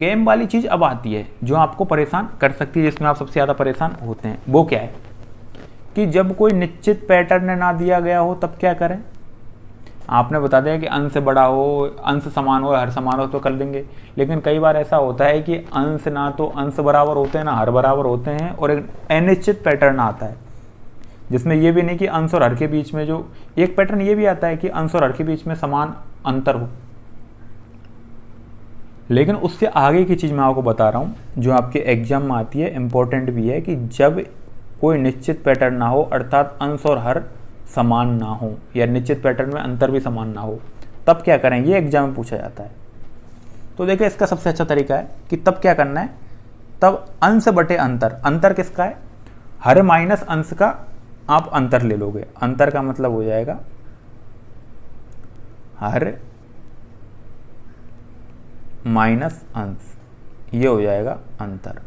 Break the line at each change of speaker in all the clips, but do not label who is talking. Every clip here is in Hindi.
गेम वाली चीज़ अब आती है जो आपको परेशान कर सकती है, जिसमें आप सबसे ज़्यादा परेशान होते हैं। वो क्या है कि जब कोई निश्चित पैटर्न ना दिया गया हो तब क्या करें। आपने बता दिया कि अंश बड़ा हो, अंश समान हो, हर समान हो तो कर देंगे, लेकिन कई बार ऐसा होता है कि अंश ना तो अंश बराबर होते हैं ना हर बराबर होते हैं, और एक अनिश्चित पैटर्न आता है जिसमें ये भी नहीं कि अंश और हर के बीच में, जो एक पैटर्न ये भी आता है कि अंश और हर के बीच में समान अंतर हो। लेकिन उससे आगे की चीज़ मैं आपको बता रहा हूँ जो आपके एग्जाम में आती है, इम्पोर्टेंट भी है, कि जब कोई निश्चित पैटर्न ना हो, अर्थात अंश और हर समान ना हो या निश्चित पैटर्न में अंतर भी समान ना हो, तब क्या करें, ये एग्जाम में पूछा जाता है। तो देखिए इसका सबसे अच्छा तरीका है कि तब क्या करना है, तब अंश बटे अंतर, अंतर किसका है, हर माइनस अंश का आप अंतर ले लोगे। अंतर का मतलब हो जाएगा हर माइनस अंश, ये हो जाएगा अंतर।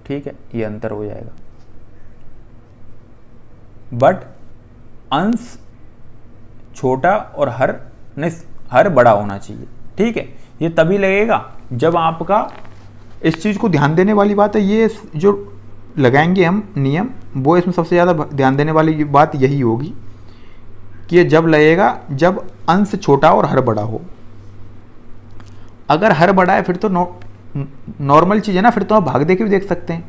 ठीक है, ये अंतर हो जाएगा। बट अंश छोटा और हर बड़ा होना चाहिए। ठीक है, ये तभी लगेगा जब आपका, इस चीज़ को ध्यान देने वाली बात है, ये जो लगाएंगे हम नियम, वो इसमें सबसे ज़्यादा ध्यान देने वाली बात यही होगी कि ये जब लगेगा जब अंश छोटा और हर बड़ा हो। अगर हर बड़ा है फिर तो नॉर्मल चीज़ है ना, फिर तो आप भाग दे के भी देख सकते हैं।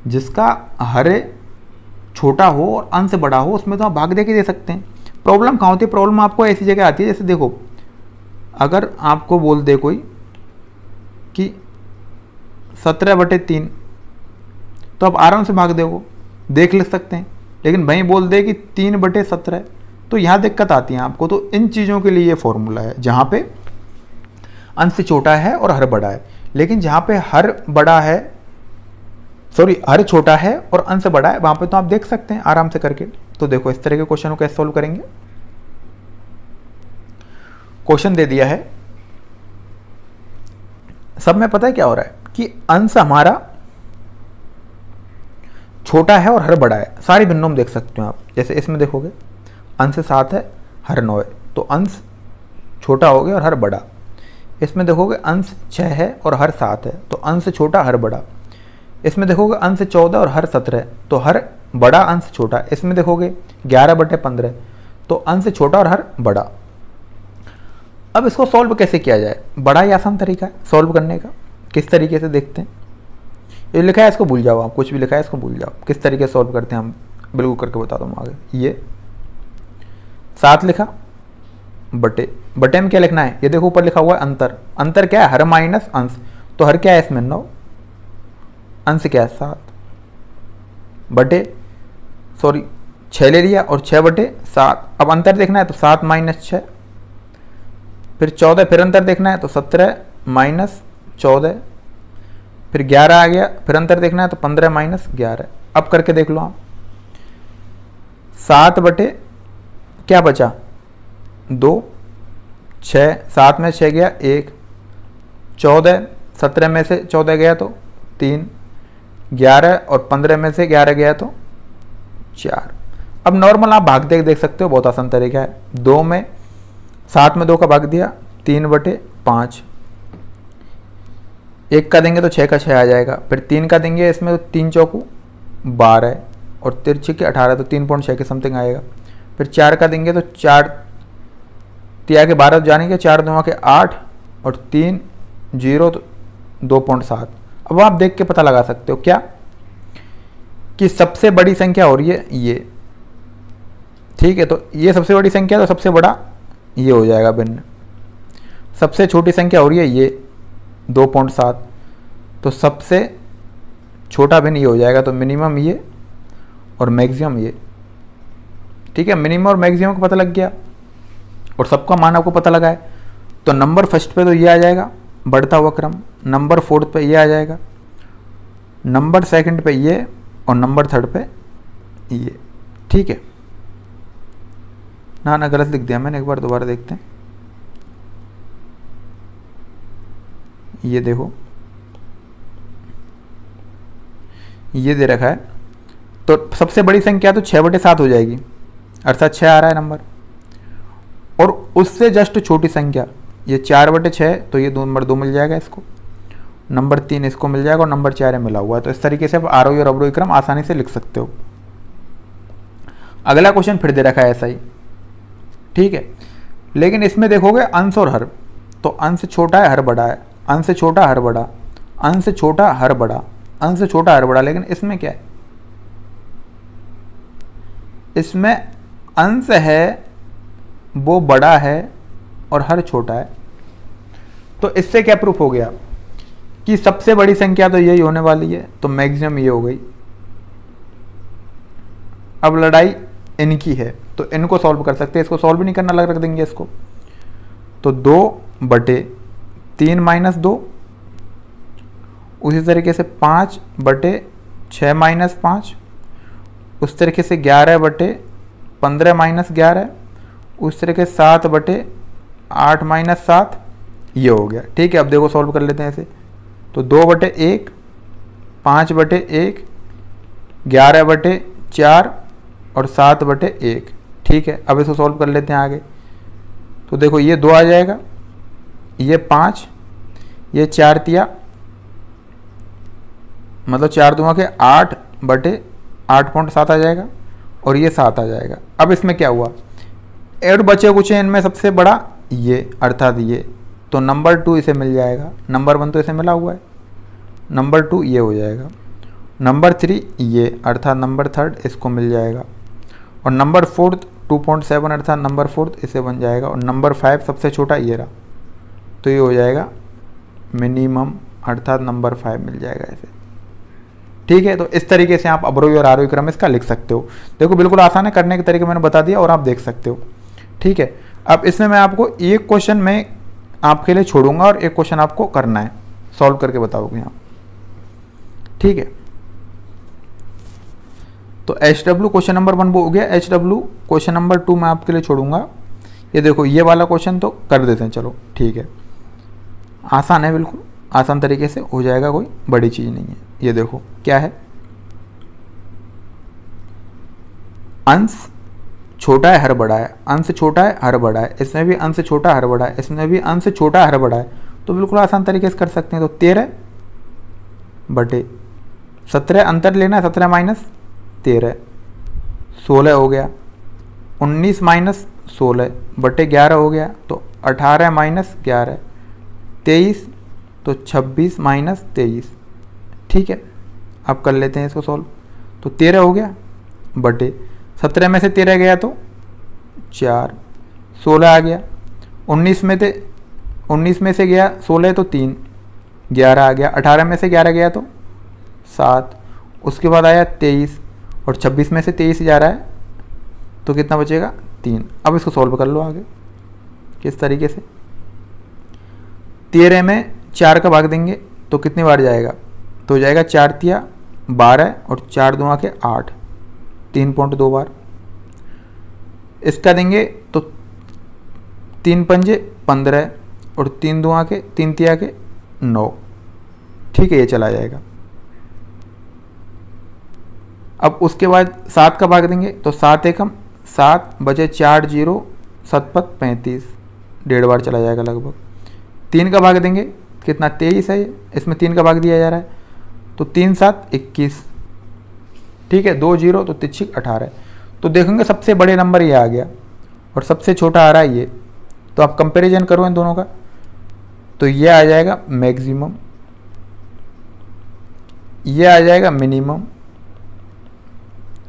जिसका हर छोटा हो और अंश बड़ा हो उसमें तो आप भाग दे के दे सकते हैं। प्रॉब्लम कहाँ होती है, प्रॉब्लम आपको ऐसी जगह आती है, जैसे देखो अगर आपको बोल दे कोई कि 17/3, तो आप आराम से भाग देखो, देख ले सकते हैं। लेकिन वहीं बोल दे कि 3/17, तो यहाँ दिक्कत आती है आपको। तो इन चीज़ों के लिए ये फॉर्मूला है जहाँ पे अंश छोटा है और हर बड़ा है। लेकिन जहाँ पे हर छोटा है और अंश बड़ा है, वहाँ पे तो आप देख सकते हैं आराम से करके। तो देखो इस तरह के क्वेश्चन को कैसे सॉल्व करेंगे। क्वेश्चन दे दिया है, सब में पता है क्या हो रहा है कि अंश हमारा छोटा है और हर बड़ा है। सारी भिन्नों में देख सकते हो आप, जैसे इसमें देखोगे अंश 7 है, हर 9 है, तो अंश छोटा हो गया और हर बड़ा। इसमें देखोगे अंश 6 है और हर 7 है, तो अंश छोटा हर बड़ा। इसमें देखोगे अंश 14 और हर 17, तो हर बड़ा अंश छोटा। इसमें देखोगे 11/15, तो अंश छोटा और हर बड़ा। अब इसको सॉल्व कैसे किया जाए, बड़ा ही आसान तरीका है सॉल्व करने का। किस तरीके से देखते हैं, ये लिखा है इसको भूल जाओ, आप कुछ भी लिखा है इसको भूल जाओ। किस तरीके से सॉल्व करते हैं हम बिल्कुल करके बता दूँ आगे। ये 7 लिखा, बटे में क्या लिखना है, ये देखो ऊपर लिखा हुआ है अंतर। अंतर क्या है, हर माइनस अंश, तो हर क्या है इसमें 9, अंश क्या है 7, बटे 6 ले लिया और 6/7। अब अंतर देखना है तो 7 - 6, फिर 14, फिर अंतर देखना है तो 17 - 14, फिर 11 आ गया, फिर अंतर देखना है तो 15 - 11। अब करके देख लो आप, 7 बटे क्या बचा 2, 6, 7 में 6 गया 1, 14, 17 में से 14 गया तो 3, 11 और 15 में से 11 गया तो 4। अब नॉर्मल आप भाग देख सकते हो, बहुत आसान तरीका है। 7 में 2 का भाग दिया, 3/5। 1 का देंगे तो 6 का 6 आ जाएगा, फिर 3 का देंगे इसमें तो 3 चौकू 12 और तिरछी के 18, तो 3.6 के समथिंग आएगा। फिर 4 का देंगे तो 4 तिया के 12 जानेंगे, 4 2 के 8 और 3 0 तो 2.7। अब आप देख के पता लगा सकते हो क्या कि सबसे बड़ी संख्या हो रही है ये। ठीक है, तो ये सबसे बड़ी संख्या, तो सबसे बड़ा ये हो जाएगा भिन्न। सबसे छोटी संख्या हो रही है ये 2.7, तो सबसे छोटा भिन्न ये हो जाएगा। तो मिनिमम ये और मैक्सिमम ये। ठीक है, मिनिमम और मैक्सिमम को पता लग गया और सबका मान आपको पता लगा है। तो नंबर फर्स्ट पे तो ये आ जाएगा बढ़ता हुआ क्रम, नंबर 4th पे ये आ जाएगा, नंबर 2nd पे ये और नंबर 3rd पे ये। ठीक है ना, गलत लिख दिया मैंने, एक बार दोबारा देखते हैं। ये देखो ये दे रखा है, तो सबसे बड़ी संख्या तो 6/7 हो जाएगी, अर्थात 6 आ रहा है नंबर। और उससे जस्ट छोटी संख्या ये 4/6, तो ये 2 नंबर 2 मिल जाएगा इसको। नंबर 3 इसको मिल जाएगा और नंबर 4 है मिला हुआ है। तो इस तरीके से आप आरोही और अवरोही क्रम आसानी से लिख सकते हो। अगला क्वेश्चन फिर दे रखा है ऐसा ही, ठीक है, लेकिन इसमें देखोगे अंश और हर, तो अंश छोटा है हर बड़ा है, अंश छोटा हर बड़ा, अंश छोटा हर बड़ा, अंश छोटा हर बड़ा, लेकिन इसमें क्या है, इसमें अंश है वो बड़ा है और हर छोटा है। तो इससे क्या प्रूफ हो गया कि सबसे बड़ी संख्या तो यही होने वाली है, तो मैक्सिमम ये हो गई। अब लड़ाई इनकी है, तो इनको सॉल्व कर सकते हैं, इसको सॉल्व नहीं करना, अलग रख देंगे इसको। तो 2/3 - 2, उसी तरीके से 5/6 - 5, उस तरीके से 11/15 - 11, उस तरीके से 7/8 - 7, ये हो गया। ठीक है, अब देखो सॉल्व कर लेते हैं ऐसे। तो 2/1, 5/1, 11/4 और 7/1। ठीक है, अब इसको सॉल्व कर लेते हैं आगे। तो देखो ये 2 आ जाएगा, ये 5, ये 4 तिया, मतलब 4 दूँगा के 8/8.7 आ जाएगा और ये 7 आ जाएगा। अब इसमें क्या हुआ, और बचे कुछ हैं इनमें सबसे बड़ा ये, अर्थात ये, तो नंबर 2 इसे मिल जाएगा। नंबर 1 तो इसे मिला हुआ है, नंबर 2 ये हो जाएगा, नंबर 3 ये, अर्थात नंबर 3 इसको मिल जाएगा, और नंबर 4 2.7 अर्थात नंबर 4 इसे बन जाएगा, और नंबर 5 सबसे छोटा ये रहा, तो ये हो जाएगा मिनिमम, अर्थात नंबर 5 मिल जाएगा ऐसे। ठीक है, तो इस तरीके से आप अवरोही और आरोही क्रम इसका लिख सकते हो। देखो बिल्कुल आसान है, करने के तरीके मैंने बता दिया और आप देख सकते हो। ठीक है, अब इसमें मैं आपको एक क्वेश्चन में आपके लिए छोड़ूंगा और एक क्वेश्चन आपको करना है, सॉल्व करके बताओगे आप। ठीक है, तो HW क्वेश्चन नंबर 1 वो हो गया। HW क्वेश्चन नंबर 2 मैं आपके लिए छोड़ूंगा। ये देखो ये वाला क्वेश्चन तो कर देते हैं, चलो ठीक है, आसान है, बिल्कुल आसान तरीके से हो जाएगा, कोई बड़ी चीज़ नहीं है। ये देखो क्या है, अंश छोटा है हर बड़ा है, अंश छोटा है हर बड़ा है, इसमें भी अंश छोटा हर बड़ा है, इसमें भी अंश छोटा हर बड़ा है, तो बिल्कुल आसान तरीके से कर सकते हैं। तो 13/17 अंतर लेना है, 17 - 13 16 हो गया, 19 - 16/11 हो गया, तो 18 - 11 23, तो 26 - 23। ठीक है, अब कर लेते हैं इसको सॉल्व। तो 13 हो गया, 17 में से 13 गया तो 4, 16 आ गया, 19 में से गया 16 तो 3, 11 आ गया, 18 में से 11 गया तो 7, उसके बाद आया 23, और 26 में से 23 जा रहा है तो कितना बचेगा 3। अब इसको सॉल्व कर लो आगे किस तरीके से। 13 में 4 का भाग देंगे तो कितनी बार जाएगा, तो हो जाएगा 4 तिया 12 और 4 दूना के 8, 3.2 बार। इसका देंगे तो 3 पंजे 15 और 3 दुआ के 3 तिया के 9। ठीक है, ये चला जाएगा। अब उसके बाद 7 का भाग देंगे तो 7 एकम 7 बचे 4 0 7 पत 35, 1.5 बार चला जाएगा लगभग। 3 का भाग देंगे कितना 23 है, इसमें 3 का भाग दिया जा रहा है, तो 3 7 21। ठीक है, 2 0 तो 3 18। तो देखेंगे सबसे बड़े नंबर ये आ गया और सबसे छोटा आ रहा है ये, तो आप कंपैरिजन करो इन दोनों का, तो ये आ जाएगा मैक्सिमम, ये आ जाएगा मिनिमम।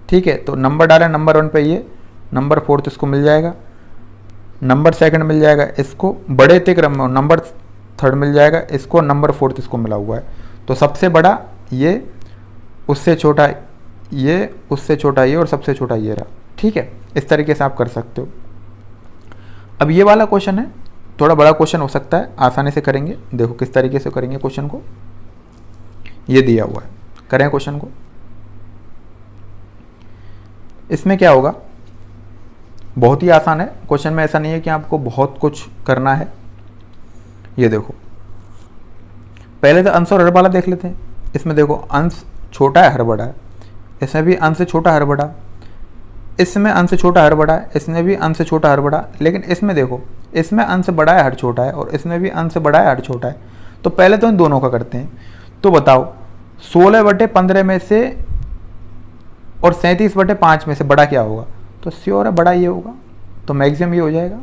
ठीक है, तो नंबर डाला नंबर 1 पे ये, नंबर 4 इसको मिल जाएगा, नंबर 2 मिल जाएगा इसको, बड़े ते क्रम में नंबर 3 मिल जाएगा इसको, नंबर 4 इसको मिला हुआ है। तो सबसे बड़ा ये, उससे छोटा ये, उससे छोटा ये और सबसे छोटा ये रहा। ठीक है, इस तरीके से आप कर सकते हो। अब ये वाला क्वेश्चन है, थोड़ा बड़ा क्वेश्चन हो सकता है, आसानी से करेंगे। देखो किस तरीके से करेंगे क्वेश्चन को, ये दिया हुआ है, करें क्वेश्चन को। इसमें क्या होगा, बहुत ही आसान है क्वेश्चन में, ऐसा नहीं है कि आपको बहुत कुछ करना है। ये देखो पहले तो अंश और हर वाला देख लेते हैं। इसमें देखो अंश छोटा है हर बड़ा है, इसमें भी अंश छोटा हर बड़ा, इसमें अंश छोटा हर बड़ा है, इसमें भी अंश छोटा हर बड़ा, लेकिन इसमें देखो इसमें अंश बड़ा है हर छोटा है और इसमें भी अंश बड़ा है हर छोटा है। तो पहले तो इन दोनों का करते हैं। तो बताओ 16/15 में से और 37/5 में से बड़ा क्या होगा? तो श्योर है बड़ा ये होगा, तो मैक्सिमम ये हो जाएगा।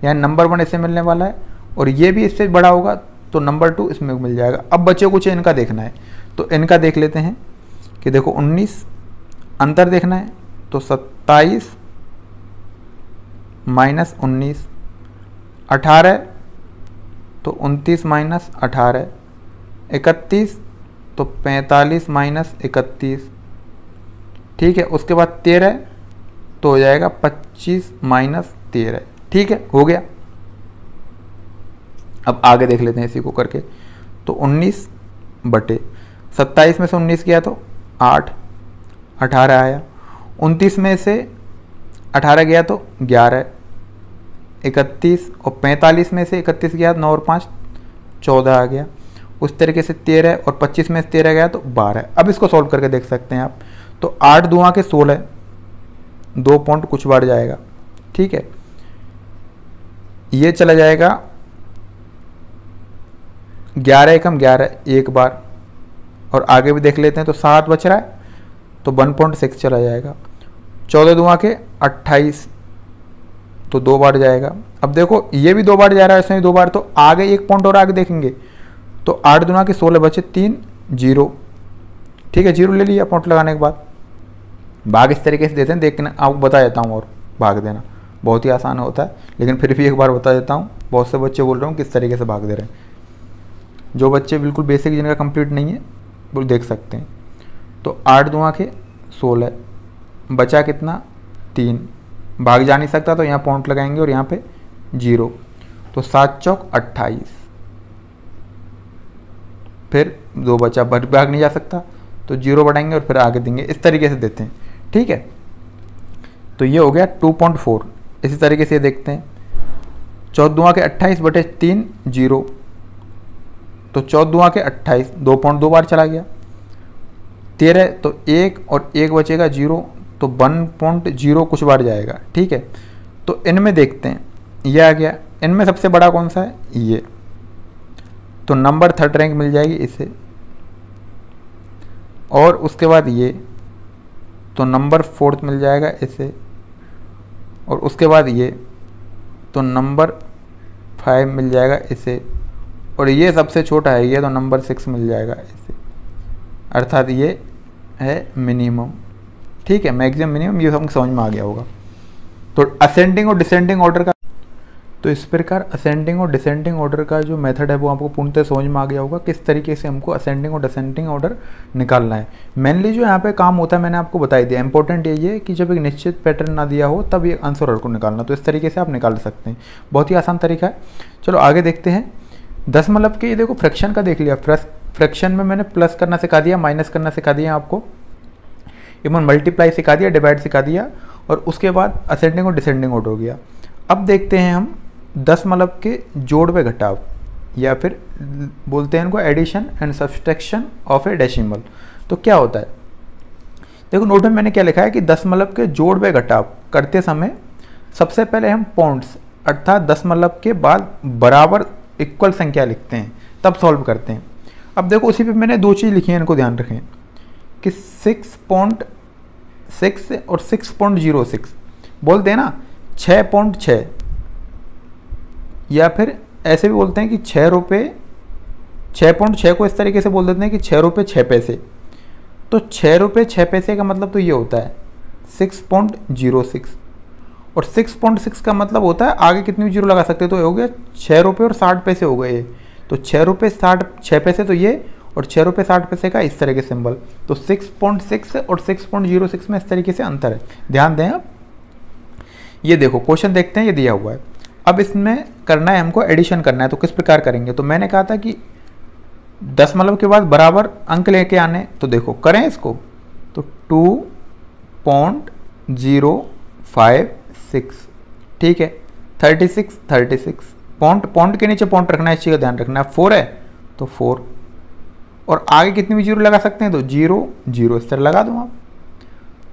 यानी नंबर 1 इससे मिलने वाला है और ये भी इससे बड़ा होगा, तो नंबर 2 इसमें मिल जाएगा। अब बच्चे कुछ इनका देखना है, तो इनका देख लेते हैं कि देखो 19 अंतर देखना है, तो 27 - 19, 18 तो 29 - 18, 31 तो 45 - 31, ठीक है। उसके बाद 13 तो हो जाएगा 25 - 13, ठीक है, हो गया। अब आगे देख लेते हैं इसी को करके, तो 19/27 में से 19 गया तो 8, 18 आया। 29 में से 18 गया तो 11, 31 और 45 में से 31 गया 9 और 5 14 आ गया। उस तरीके से 13 और 25 में से 13 गया तो 12। अब इसको सॉल्व करके देख सकते हैं आप, तो 8 दूना के 16, 2 पॉइंट कुछ बढ़ जाएगा, ठीक है। ये चला जाएगा 11 एकम 11 एक बार, और आगे भी देख लेते हैं, तो 7 बच रहा है तो 1.6 चला जाएगा। 14 दूना के 28 तो 2 बार जाएगा। अब देखो ये भी 2 बार जा रहा है, इसमें 2 बार, तो आगे 1 पॉइंट और आगे देखेंगे, तो 8 दूना के 16 बचे 3 0, ठीक है, 0 ले लिया पॉइंट लगाने के बाद। भाग इस तरीके से देते हैं, देखना आपको बता देता हूँ, और भाग देना बहुत ही आसान होता है, लेकिन फिर भी एक बार बता देता हूँ। बहुत से बच्चे बोल रहे हूँ किस तरीके से भाग दे रहे हैं, जो बच्चे बिल्कुल बेसिक जिनका कंप्लीट नहीं है वो देख सकते हैं। तो 8 दूना के 16 बचा कितना 3, भाग जा नहीं सकता तो यहाँ पॉइंट लगाएंगे और यहाँ पे 0, तो 7 चौक 28, फिर 2 बचा, भाग नहीं जा सकता तो 0 बढ़ाएंगे और फिर आगे देंगे, इस तरीके से देते हैं, ठीक है। तो ये हो गया 2.4। इसी तरीके से देखते हैं, 14 के 28/3 0, तो 14 के 28 2.2 बार चला गया। 13 तो 1 और 1 बचेगा 0, तो 1.0 कुछ बार जाएगा, ठीक है। तो इनमें देखते हैं, ये आ गया, इनमें सबसे बड़ा कौन सा है? ये, तो नंबर 3rd रैंक मिल जाएगी इसे। और उसके बाद ये, तो नंबर 4th मिल जाएगा इसे। और उसके बाद ये, तो नंबर 5 मिल जाएगा इसे। और ये सबसे छोटा है, ये तो नंबर 6 मिल जाएगा इसे, अर्थात ये है मिनिमम, ठीक है, मैक्सिमम मिनिमम, ये सबको समझ में आ गया होगा। तो असेंडिंग और डिसेंडिंग ऑर्डर का, तो इस प्रकार असेंडिंग और डिसेंडिंग ऑर्डर का जो मेथड है वो आपको पूर्णतः समझ में आ गया होगा, किस तरीके से हमको असेंडिंग और डिसेंडिंग ऑर्डर निकालना है। मेनली जो यहाँ पे काम होता है मैंने आपको बता दिया, इंपॉर्टेंट यही है कि जब एक निश्चित पैटर्न ना दिया हो तब ये आंसर ऑर्डर को निकालना, तो इस तरीके से आप निकाल सकते हैं, बहुत ही आसान तरीका है। चलो आगे देखते हैं। दशमलव के, ये देखो फ्रैक्शन का देख लिया, फ्रैक्शन में मैंने प्लस करना सिखा दिया, माइनस करना सिखा दिया आपको, इवन मल्टीप्लाई सिखा दिया, डिवाइड सिखा दिया, और उसके बाद असेंडिंग और डिसेंडिंग ऑर्डर हो गया। अब देखते हैं हम दशमलव के जोड़ व घटाव, या फिर बोलते हैं इनको addition and subtraction of a decimal. तो क्या होता है, देखो नोट में मैंने क्या लिखा है कि दशमलव के जोड़ व घटाव करते समय सबसे पहले हम पॉइंट्स अर्थात दशमलव के बाद बराबर इक्वल संख्या लिखते हैं, तब सॉल्व करते हैं। अब देखो उसी पे मैंने 2 चीज़ लिखी हैं, इनको ध्यान रखें कि 6.6 और 6.06 बोलते हैं ना, 6.6, या फिर ऐसे भी बोलते हैं कि 6 रुपये, 6.6 को इस तरीके से बोल देते हैं कि 6 रुपये 6 पैसे। तो 6 रुपये 6 पैसे का मतलब तो ये होता है 6.06, और 6.6 का मतलब होता है आगे कितनी जीरो लगा सकते हैं, तो ये हो गया 6 रुपये और 60 पैसे हो गए। तो 6 रुपये 6 पैसे तो ये, और 6 रुपये 60 पैसे का इस तरह के सिंबल। तो 6.6 और 6.06 में इस तरीके से अंतर है, ध्यान दें आप। ये देखो क्वेश्चन देखते हैं, ये दिया हुआ है। अब इसमें करना है हमको एडिशन करना है, तो किस प्रकार करेंगे, तो मैंने कहा था कि दशमलव के बाद बराबर अंक लेके आने, तो देखो करें इसको, तो 2.056, ठीक है, 36 पॉइंट के नीचे पॉइंट रखना है, इस चीज़ का ध्यान रखना है। 4 है तो 4, और आगे कितनी भी जीरो लगा सकते हैं, तो 0 0 इस तरह लगा दूँ आप।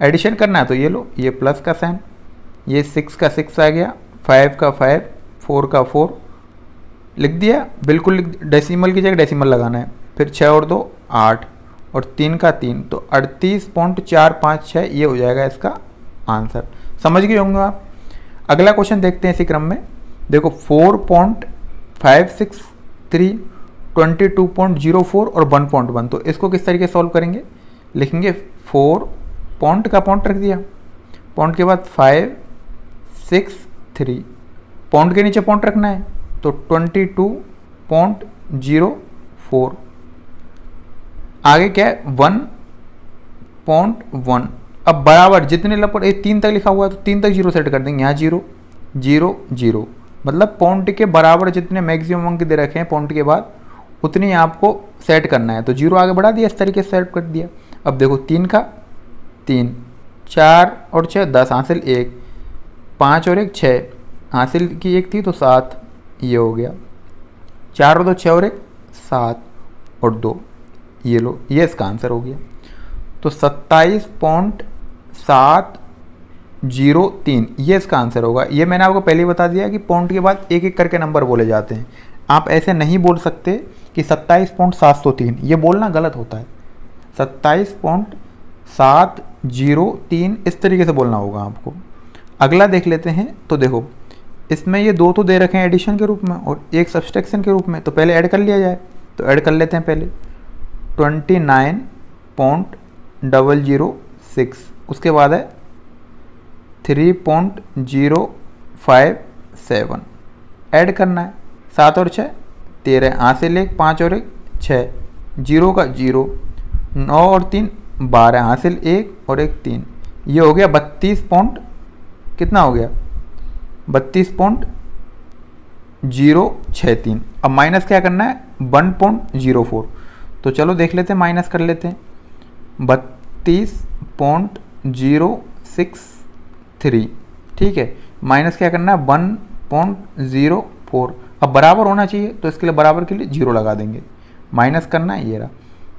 एडिशन करना है तो ये लो, ये प्लस का साइन, ये 6 का 6 आ गया, 5 का 5, 4 का 4, लिख दिया, बिल्कुल डेसिमल की जगह डेसिमल लगाना है। फिर 6 और 2 8 और 3 का 3, तो 38.456 ये हो जाएगा इसका आंसर। समझ गए होंगे आप। अगला क्वेश्चन देखते हैं इसी क्रम में। देखो 4.563, 22.04 और 1.1, तो इसको किस तरीके से सॉल्व करेंगे? लिखेंगे 4 पॉइंट का पॉइंट रख दिया, पॉइंट के बाद 5 6 3, पॉइंट के नीचे पॉइंट रखना है तो 22.04, आगे क्या है 1.1। अब बराबर जितने लपट 3 तक लिखा हुआ है तो 3 तक 0 सेट कर देंगे, यहाँ 0 0 0, मतलब पॉइंट के बराबर जितने मैक्सिमम अंक दे रखे हैं पॉइंट के बाद उतनी आपको सेट करना है, तो 0 आगे बढ़ा दिया, इस तरीके से सेट कर दिया। अब देखो 3 का 3, 4 और 6 10, हासिल 1, 5 और 1 6, हासिल की 1 थी तो 7, ये हो गया। 4 और 2 6 और 1 7 और 2, ये लो, ये इसका आंसर हो गया। तो 27.703 ये इसका आंसर होगा। ये मैंने आपको पहले ही बता दिया कि पॉइंट के बाद एक एक करके नंबर बोले जाते हैं। आप ऐसे नहीं बोल सकते कि 27.703, ये बोलना गलत होता है। 27.703 इस तरीके से बोलना होगा आपको। अगला देख लेते हैं। तो देखो इसमें ये 2 तो दे रखे हैं एडिशन के रूप में और एक सब्सट्रैक्शन के रूप में, तो पहले ऐड कर लिया जाए। तो ऐड कर लेते हैं पहले 29.006, उसके बाद है 3.057, ऐड करना है। 7 और 6 13, हासिल 1, 5 और 1 6, 0 का 0, 9 और 3 12, हासिल 1 और 1 3, ये हो गया 32 पॉइंट, कितना हो गया 32.063। अब माइनस क्या करना है 1.04, तो चलो देख लेते हैं, माइनस कर लेते हैं। 32.063, ठीक है, माइनस क्या करना है 1.04। अब बराबर होना चाहिए तो इसके लिए बराबर के लिए 0 लगा देंगे, माइनस करना है, ये रहा।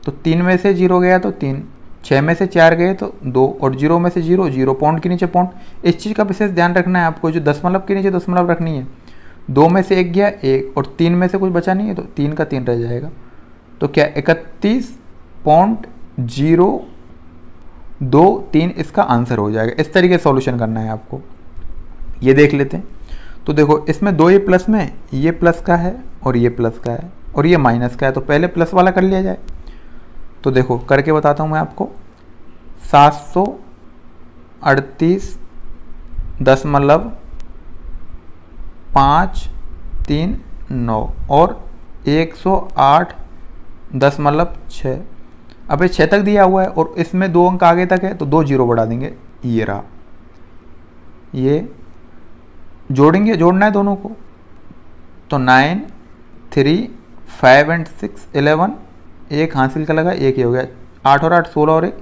तो 3 में से 0 गया तो 3, 6 में से 4 गए तो 2 और 0 में से 0 0, पॉइंट के नीचे पॉइंट। इस चीज़ का विशेष ध्यान रखना है आपको, जो दशमलव के नीचे दशमलव रखनी है। 2 में से 1 गया 1 और 3 में से कुछ बचा नहीं है तो 3 का 3 रह जाएगा। तो क्या 31.023 इसका आंसर हो जाएगा। इस तरीके से सॉल्यूशन करना है आपको। ये देख लेते हैं। तो देखो इसमें 2 ये प्लस में, ये प्लस का है और ये प्लस का है और ये माइनस का है, तो पहले प्लस वाला कर लिया जाए। तो देखो करके बताता हूँ मैं आपको। 738.539 और 108.6। अब ये 6 तक दिया हुआ है और इसमें 2 अंक आगे तक है तो 2 0 बढ़ा देंगे, ये रहा। ये जोड़ेंगे, जोड़ना है दोनों को। तो 9 3 5 और 6 11, एक हासिल का लगा, एक ये हो गया। 8 और 8 16 और 1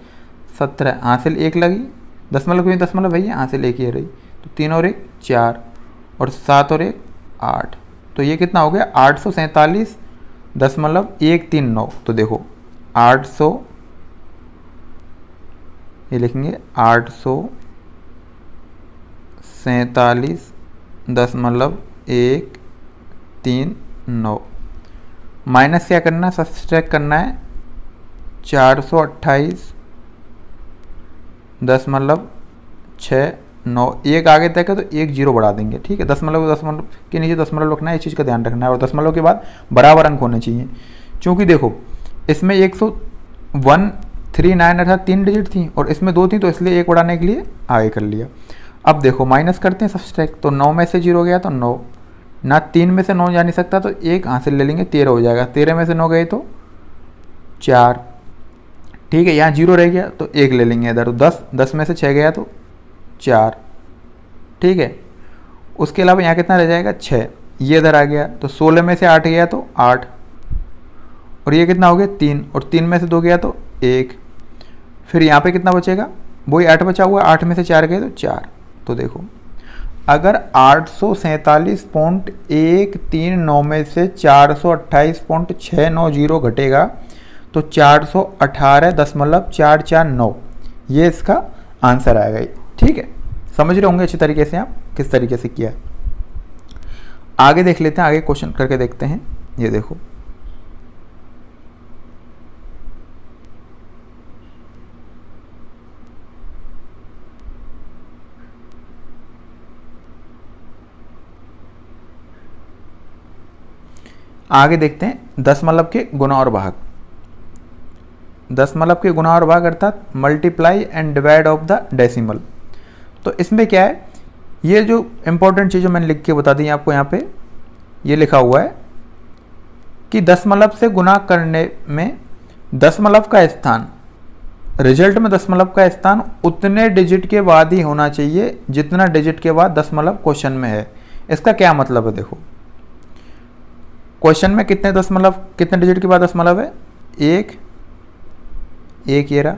17, हासिल 1 लगी, दशमलव क्यों दशमलव भैया, हासिल 1 ये रही। तो 3 और 1 4 और 7 और 1 8, तो ये कितना हो गया 847.139। तो देखो 800, ये लिखेंगे 847.139। माइनस क्या करना है, सब्सट्रैक्ट करना है 428.69। एक आगे तक है तो 1 0 बढ़ा देंगे, ठीक है। दशमलव के नीचे दशमलव रखना है, इस चीज़ का ध्यान रखना है। और दशमलव के बाद बराबर अंक होने चाहिए, क्योंकि देखो इसमें 139 अर्थात 3 डिजिट थी और इसमें 2 थी, तो इसलिए 1 बढ़ाने के लिए आगे कर लिया। अब देखो माइनस करते हैं सब्सट्रैक्ट। तो 9 में से 0 गया तो 9, ना 3 में से 9 जा नहीं सकता तो 1 हासिल ले लेंगे, 13 हो जाएगा। 13 में से 9 गए तो 4, ठीक है। यहाँ 0 रह गया तो 1 ले लेंगे इधर। तो 10 में से 6 गया तो 4, ठीक है। उसके अलावा यहाँ कितना रह जाएगा 6, ये इधर आ गया। तो 16 में से 8 गया तो 8 और ये कितना हो गया 3 और 3 में से 2 गया तो 1। फिर यहाँ पे कितना बचेगा, वही 8 बचा हुआ है। 8 में से 4 गए तो 4। तो देखो अगर 847.139 में से 428.690 घटेगा तो 418.449 ये इसका आंसर आएगा, ठीक है। समझ रहे होंगे अच्छी तरीके से आप किस तरीके से किया है। आगे देख लेते हैं, आगे क्वेश्चन करके देखते हैं। ये देखो, आगे देखते हैं दशमलव के गुणा और भाग। दशमलव के गुणा और भाग अर्थात multiply and divide of the decimal. तो इसमें क्या है, ये जो इंपॉर्टेंट चीज़ें मैंने लिख के बता दी आपको, यहाँ पे ये लिखा हुआ है कि दशमलव से गुणा करने में दशमलव का स्थान, रिजल्ट में दशमलव का स्थान उतने डिजिट के बाद ही होना चाहिए जितना डिजिट के बाद दशमलव क्वेश्चन में है। इसका क्या मतलब है, देखो क्वेश्चन में कितने डिजिट के बाद दशमलव है, एक ये रहा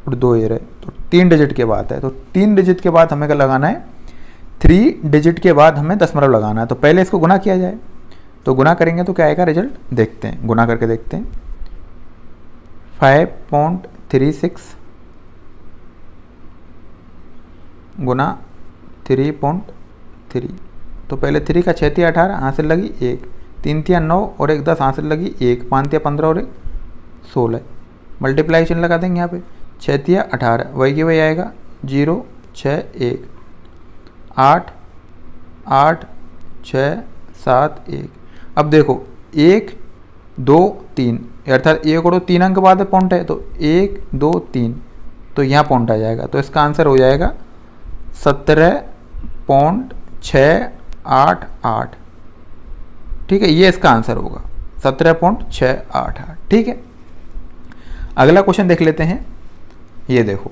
और 2 ये रहे, तो 3 डिजिट के बाद है। तो 3 डिजिट के बाद हमें क्या लगाना है, 3 डिजिट के बाद हमें दशमलव लगाना है। तो पहले इसको गुना किया जाए, तो गुना करेंगे तो क्या आएगा रिजल्ट, देखते हैं, गुना करके देखते हैं। 5.36 गुना 3.3, तो पहले 3 का 6 18 हासिल लगी 1, 3 3 9 और 1 10 हासिल लगी 1, 5 3 15 और 1 16। मल्टीप्लाई चिन्ह लगा देंगे यहाँ पे, 6 3 18 वही की वही आएगा, 0 6 1 8 8 6 7 1। अब देखो 1 2 3 अर्थात 1 और 3 अंक बाद पॉइंट है, तो 1 2 3 तो यहाँ पॉइंट आ जाएगा। तो इसका आंसर हो जाएगा 17.688। ठीक है, ये इसका आंसर होगा 17.688। ठीक है, अगला क्वेश्चन देख लेते हैं। ये देखो,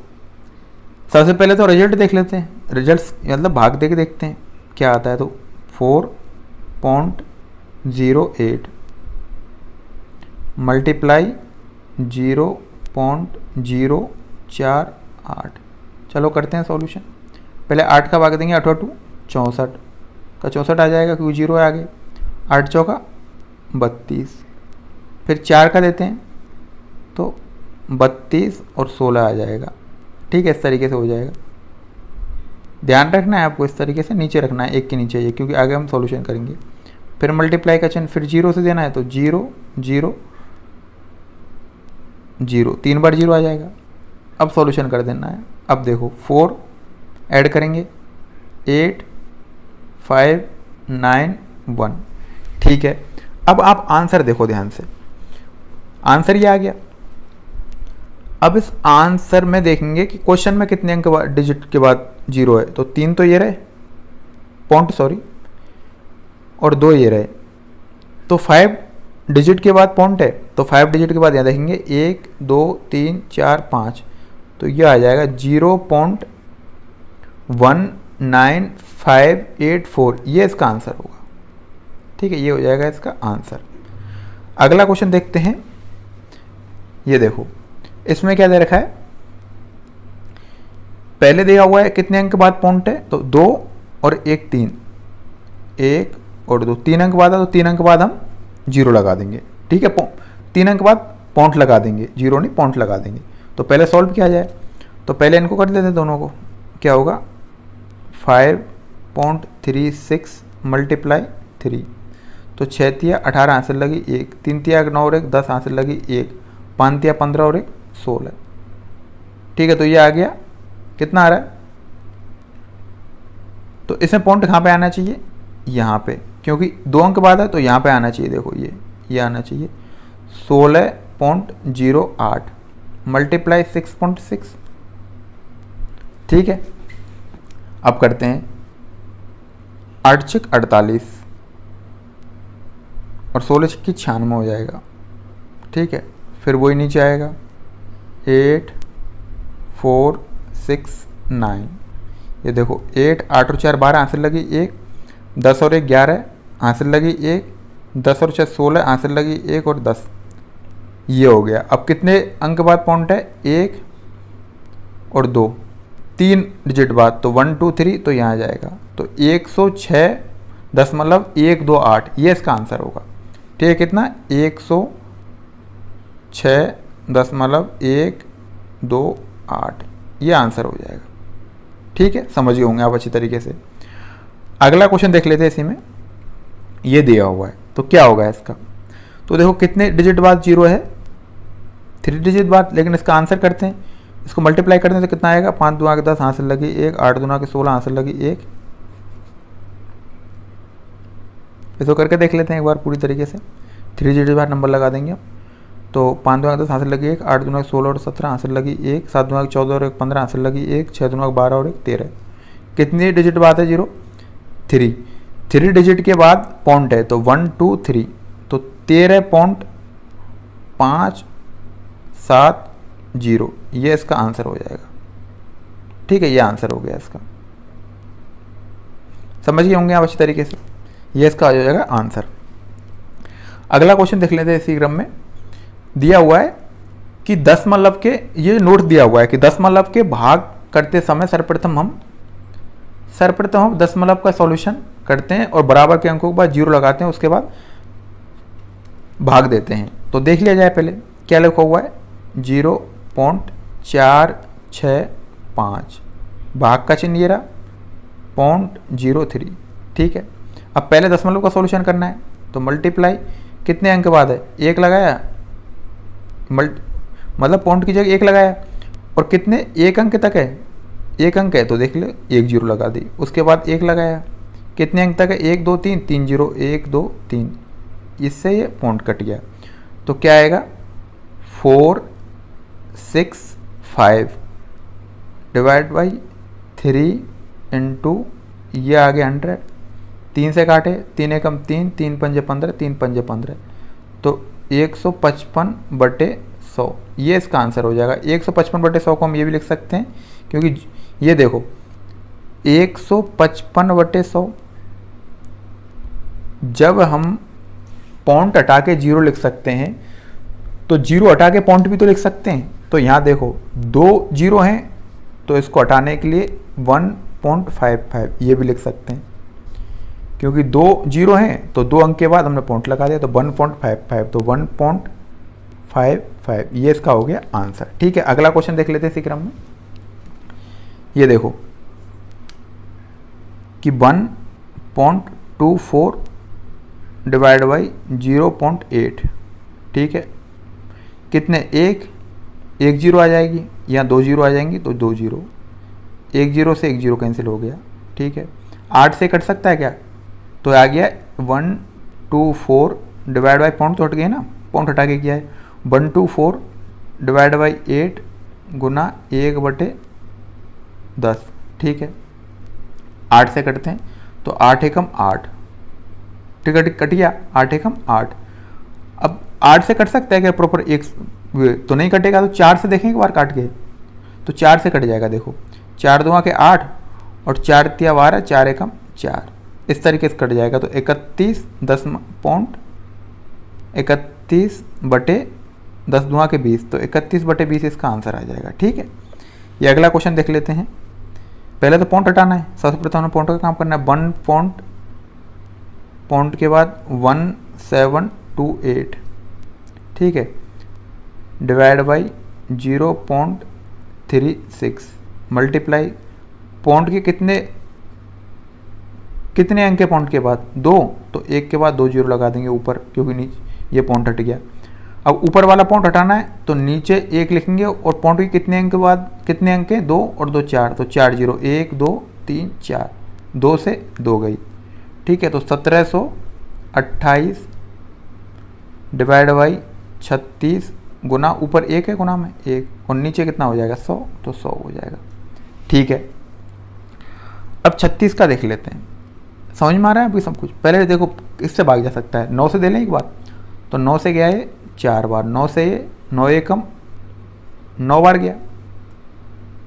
सबसे पहले तो रिजल्ट देख लेते हैं, रिजल्ट्स मतलब भाग दे के देखते हैं क्या आता है। तो 4.08 मल्टीप्लाई 0.048। चलो करते हैं सॉल्यूशन। पहले 8 का भाग देंगे, 8 8 64 का 64 आ जाएगा क्योंकि 0 है आगे, 8 चौका 32। फिर 4 का देते हैं तो 32 और 16 आ जाएगा। ठीक है, इस तरीके से हो जाएगा। ध्यान रखना है आपको, इस तरीके से नीचे रखना है, एक के नीचे ये, क्योंकि आगे हम सॉल्यूशन करेंगे। फिर मल्टीप्लाई का चिन्ह फिर 0 से देना है, तो 0 0 0 3 बार 0 आ जाएगा। अब सॉल्यूशन कर देना है। अब देखो 4 ऐड करेंगे, 8 5 9 1। ठीक है, अब आप आंसर देखो ध्यान से, आंसर ये आ गया। अब इस आंसर में देखेंगे कि क्वेश्चन में कितने अंक डिजिट के बाद 0 है, तो 3 तो ये रहे पॉइंट, सॉरी, और 2 ये रहे, तो 5 डिजिट के बाद पॉइंट है, तो 5 डिजिट के बाद यहाँ देखेंगे 1 2 3 4 5, तो ये आ जाएगा 0.19584। ये इसका आंसर होगा। ठीक है, ये हो जाएगा इसका आंसर। अगला क्वेश्चन देखते हैं। ये देखो, इसमें क्या दे रखा है, पहले दिया हुआ है कितने अंक बाद पॉइंट है, तो 2 और 1 3, 1 और 2 3 अंक बाद है, तो 3 अंक बाद हम 0 लगा देंगे। ठीक है, 3 अंक बाद पॉइंट लगा देंगे, 0 नहीं पॉइंट लगा देंगे। तो पहले सॉल्व किया जाए, तो पहले इनको कर देते हैं दोनों को, क्या होगा 5.36 मल्टीप्लाई 3, तो 6 3 18 हासिल लगी 1, 3 3 9 और 1 10 हासिल लगी 1, 5 3 15 और 1 16। ठीक है, तो ये आ गया, कितना आ रहा है, तो इसमें पॉइंट कहाँ पे आना चाहिए, यहाँ पे, क्योंकि 2 अंक बाद है तो यहाँ पे आना चाहिए। देखो ये आना चाहिए 16.08 मल्टीप्लाई 6.6। ठीक है, अब करते हैं 8 6 48 और 16 6 96 हो जाएगा। ठीक है, फिर वही नीचे आएगा 8 4 6 9। ये देखो 8 8 और 4 12 हासिल लगी 1, 10 और 1 11 हासिल लगी 1, 10 और 6 16 हासिल लगी 1 और 10। ये हो गया। अब कितने अंक बाद पॉइंट है, 1 और 2, 3 डिजिट बाद, तो 1 2 3, तो यहाँ जाएगा, तो 106.128 ये इसका आंसर होगा। ठीक है, कितना 106.128 ये आंसर हो जाएगा। ठीक है, समझ गए होंगे आप अच्छी तरीके से। अगला क्वेश्चन देख लेते हैं इसी में। ये दिया हुआ है, तो क्या होगा इसका? तो देखो कितने डिजिट बाद 0 है, 3 डिजिट बाद, लेकिन इसका आंसर करते हैं, इसको मल्टीप्लाई करते हैं तो कितना आएगा? 5 दूना के 10 हासिल लगी 1, 8 दूना के 16 हासिल लगी 1। इसको करके देख लेते हैं एक बार पूरी तरीके से। 3 डिजिट बाद नंबर लगा देंगे, तो 5 दूना के 10 हासिल लगी 1, 8 दूना के 16 और 17 हासिल लगी 1, 7 दूना के 14 और 1 15 हासिल लगी 1, 6 दूना के 12 और 1 13। कितनी डिजिट बाद है 0? 3। 3 डिजिट के बाद पॉइंट है, तो 1 2 3, तो 13.570, ये इसका आंसर हो जाएगा। ठीक है, ये आंसर हो गया इसका। समझ गए होंगे आप अच्छी तरीके से, ये इसका हो जाएगा आंसर। अगला क्वेश्चन देख लेते हैं। इसी क्रम में दिया हुआ है कि दशमलव के, ये नोट दिया हुआ है कि दशमलव के भाग करते समय सर्वप्रथम हम दशमलव का सॉल्यूशन करते हैं और बराबर के अंकों के बाद 0 लगाते हैं, उसके बाद भाग देते हैं। तो देख लिया जाए पहले क्या लिखा हुआ है, 0.465, भाग का चिन्ह ये रहा, 0.03। ठीक है, अब पहले दशमलव का सॉल्यूशन करना है, तो मल्टीप्लाई कितने अंक बाद है, 1 लगाया, मतलब पॉइंट की जगह 1 लगाया, और कितने 1 अंक तक है, 1 अंक है तो देख ले 1 0 लगा दी, उसके बाद 1 लगाया, कितने अंक तक है, 1 2 3, 3 0, 1 2 3, इससे ये पॉइंट कट गया, तो क्या आएगा 465 डिवाइड बाई 3 इंटू ये आ गया 100, 3 से काटे, 3 एकम 3, 3 पंजे 15, 3 पंजे 15, तो 155/100, ये इसका आंसर हो जाएगा। 155/100 को हम ये भी लिख सकते हैं, क्योंकि ये देखो 155/100, जब हम पॉइंट हटा के 0 लिख सकते हैं, तो 0 हटा के पॉइंट भी तो लिख सकते हैं। तो यहाँ देखो 2 0 हैं, तो इसको हटाने के लिए 1.55 ये भी लिख सकते हैं, क्योंकि 2 0 हैं तो 2 अंक के बाद हमने पॉइंट लगा दिया, तो 1.55, तो 1.55 ये इसका हो गया आंसर। ठीक है, अगला क्वेश्चन देख लेते हैं इसी क्रम में। ये देखो कि 1.24 डिवाइड बाई 0.8, ठीक है, कितने 1 0 आ जाएगी, या 2 0 आ जाएंगी, तो 2 0, 1 0 से 1 0 कैंसिल हो गया। ठीक है, 8 से कट सकता है क्या, तो आ गया 124 डिवाइड बाई, पॉइंट तो हट गए ना, पॉइंट हटा के किया है, 124 डिवाइड बाई 8 गुना 1/10। ठीक है, 8 से कटते हैं, तो 8 एकम 8, ठीक है, कट गया, 8 एकम 8। अब 8 से कट सकता है क्या प्रॉपर, एक तो नहीं कटेगा, तो 4 से देखें एक बार काट के, तो 4 से कट जाएगा। देखो 4 दूना के 8 और 4 तिया 12, 4 एकम 4, इस तरीके से कट जाएगा, तो 31 बटे 10 दूना के 20, तो 31/20 इसका आंसर आ जाएगा। ठीक है, ये अगला क्वेश्चन देख लेते हैं। पहले तो पॉइंट हटाना है, सबसे प्रथम हमें पॉइंट का काम करना है। 1 पॉइंट के बाद 1728, ठीक है, डिवाइड बाई 0.36, मल्टीप्लाई पॉइंट के कितने अंक के पॉइंट के बाद 2, तो 1 के बाद 2 0 लगा देंगे ऊपर, क्योंकि नीचे ये पॉइंट हट गया। अब ऊपर वाला पॉइंट हटाना है, तो नीचे 1 लिखेंगे, और पॉइंट के कितने अंक के बाद कितने अंक हैं, 2 और 2 4, तो 4 0, 1 2 3 4, 2 से 2 गई। ठीक है, तो 1728 डिवाइड बाई 36 गुना, ऊपर 1 है गुना में 1, और नीचे कितना हो जाएगा 100, तो 100 हो जाएगा। ठीक है, अब 36 का देख लेते हैं। समझ में आ रहा है अभी सब कुछ? पहले देखो इससे भाग जा सकता है, 9 से दे लें एक बार, तो 9 से गया है 4 बार, 9 से ये 9 एकम 9 बार गया,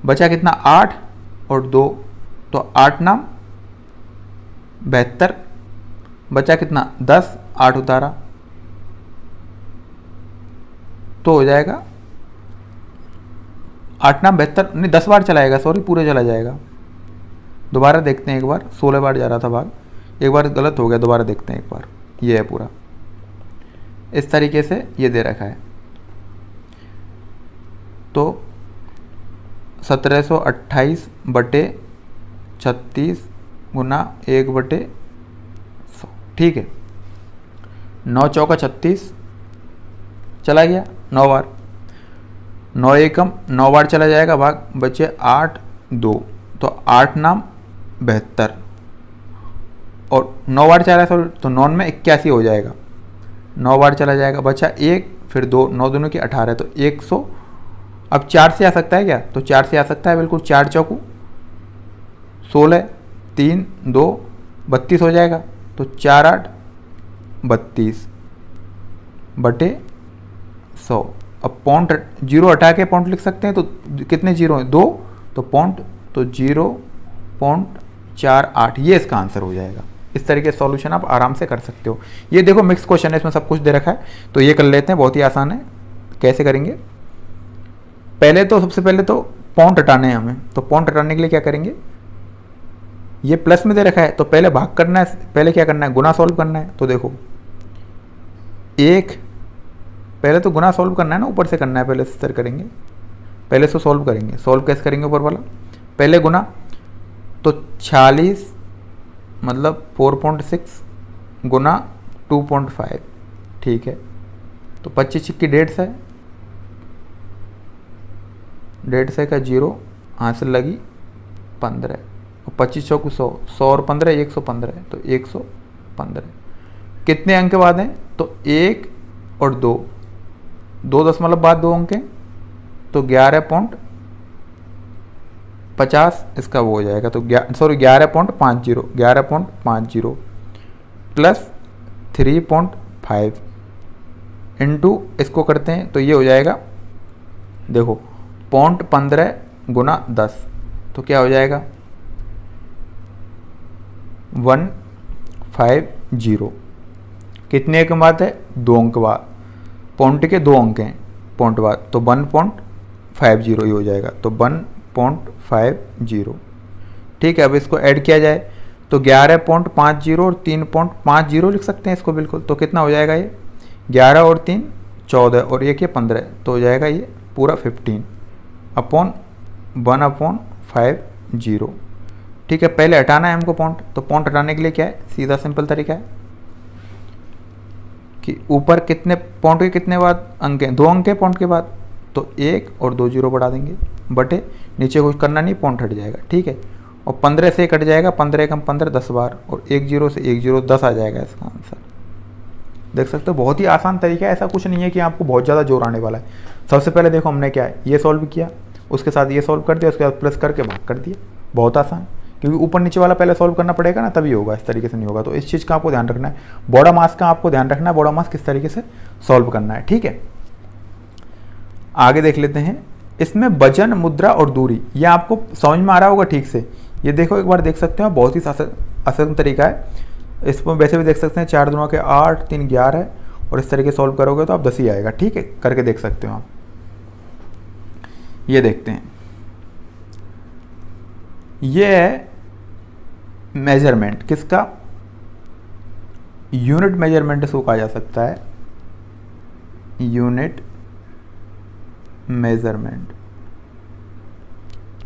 बचा कितना 8 और 2, तो 8 नाम 72, बचा कितना 10, 8 उतारा, तो हो जाएगा 8 नाम 72, नहीं 10 बार चलाएगा, सॉरी पूरे चला जाएगा। दोबारा देखते हैं एक बार, 16 बार जा रहा था भाग, एक बार गलत हो गया, दोबारा देखते हैं एक बार। ये है पूरा, इस तरीके से ये दे रखा है, तो 1728 बटे 36 गुना 1/100। ठीक है, 9 चौका 36 चला गया 9 बार, 9 एकम 9 बार चला जाएगा, भाग बचे 8 2, तो 8 नाम 72 और 9 बार चला सॉरी तो 9 में 81 हो जाएगा, 9 बार चला जाएगा, बचा 1 फिर 2, 9 दूनी की 18 तो 100। अब 4 से आ सकता है क्या, तो 4 से आ सकता है बिल्कुल, 4 चौकू 16 3 2 32 हो जाएगा, तो 4 8 32 बटे 100। अब पॉइंट 0 हटा के पॉइंट लिख सकते हैं, तो कितने जीरो हैं 2, तो पॉइंट तो 0.48 ये इसका आंसर हो जाएगा। इस तरीके से सॉल्यूशन आप आराम से कर सकते हो। ये देखो मिक्स क्वेश्चन है, इसमें सब कुछ दे रखा है, तो ये कर लेते हैं, बहुत ही आसान है। कैसे करेंगे, पहले तो सबसे पहले तो पॉइंट हटाने हैं हमें, तो पॉइंट हटाने के लिए क्या करेंगे, ये प्लस में दे रखा है तो पहले भाग करना है, पहले क्या करना है गुना सॉल्व करना है। तो देखो एक पहले तो गुना सॉल्व करना है ना, ऊपर से करना है, पहले से करेंगे, पहले से सॉल्व करेंगे। सॉल्व कैसे करेंगे, ऊपर वाला पहले गुना, तो 46 मतलब 4.6 गुना 2.5, ठीक है। तो 25 की 150 है, 150 का 0 हासिल लगी 15 और 25 चौकू 100, 100 और 15 115, तो 115 कितने अंक के बाद हैं, तो 1 और 2, 2 दशमलव बाद 2 अंक हैं, तो 11.50 इसका वो हो जाएगा, तो 11.50 प्लस 3.5 इंटू इसको करते हैं तो ये हो जाएगा, देखो 0.15 गुना 10, तो क्या हो जाएगा 150। कितने अंक बाद है, 2 अंक बाद, पॉइंट के 2 अंक हैं पॉइंट बाद, तो 1.50 ही हो जाएगा, तो 1.50। ठीक है, अब इसको ऐड किया जाए तो 11.50 और 3.50 लिख सकते हैं इसको बिल्कुल, तो कितना हो जाएगा ये 11 और 3 14 और 1 ये 15, तो हो जाएगा ये पूरा 15 अपॉन 1/50। ठीक है, पहले हटाना है हमको पॉइंट, तो पॉइंट हटाने के लिए क्या है, सीधा सिंपल तरीका है कि ऊपर कितने पॉइंट के कितने बाद अंक हैं, 2 अंक हैं पॉइंट के बाद, तो 1 और 2 जीरो बढ़ा देंगे, बटे नीचे कुछ करना नहीं, पॉइंट हट जाएगा। ठीक है, और 15 से कट जाएगा, 15 कम 15 10 बार, और 1 0 से 1 0 10 आ जाएगा इसका आंसर। देख सकते हो बहुत ही आसान तरीका है, ऐसा कुछ नहीं है कि आपको बहुत ज़्यादा जोर आने वाला है। सबसे पहले देखो हमने क्या है, ये सॉल्व किया, उसके साथ ये सॉल्व कर दिया, उसके बाद प्लस करके भाग कर दिया, बहुत आसान, क्योंकि ऊपर नीचे वाला पहले सॉल्व करना पड़ेगा ना, तभी होगा, इस तरीके से नहीं होगा। तो इस चीज़ का आपको ध्यान रखना है, बॉडा मास का आपको ध्यान रखना है, बॉडा मास किस तरीके से सॉल्व करना है। ठीक है, आगे देख लेते हैं। इसमें वजन, मुद्रा और दूरी, ये आपको समझ में आ रहा होगा ठीक से। ये देखो एक बार देख सकते हो, बहुत ही आसान तरीका है। इसमें वैसे भी देख सकते हैं 4 दूना के 8 3 11 और इस तरीके सॉल्व करोगे तो आप 10 ही आएगा। ठीक है, करके देख सकते हो आप। ये देखते हैं, ये है मेजरमेंट किसका, यूनिट मेजरमेंट इसको कहा जा सकता है, यूनिट मेजरमेंट।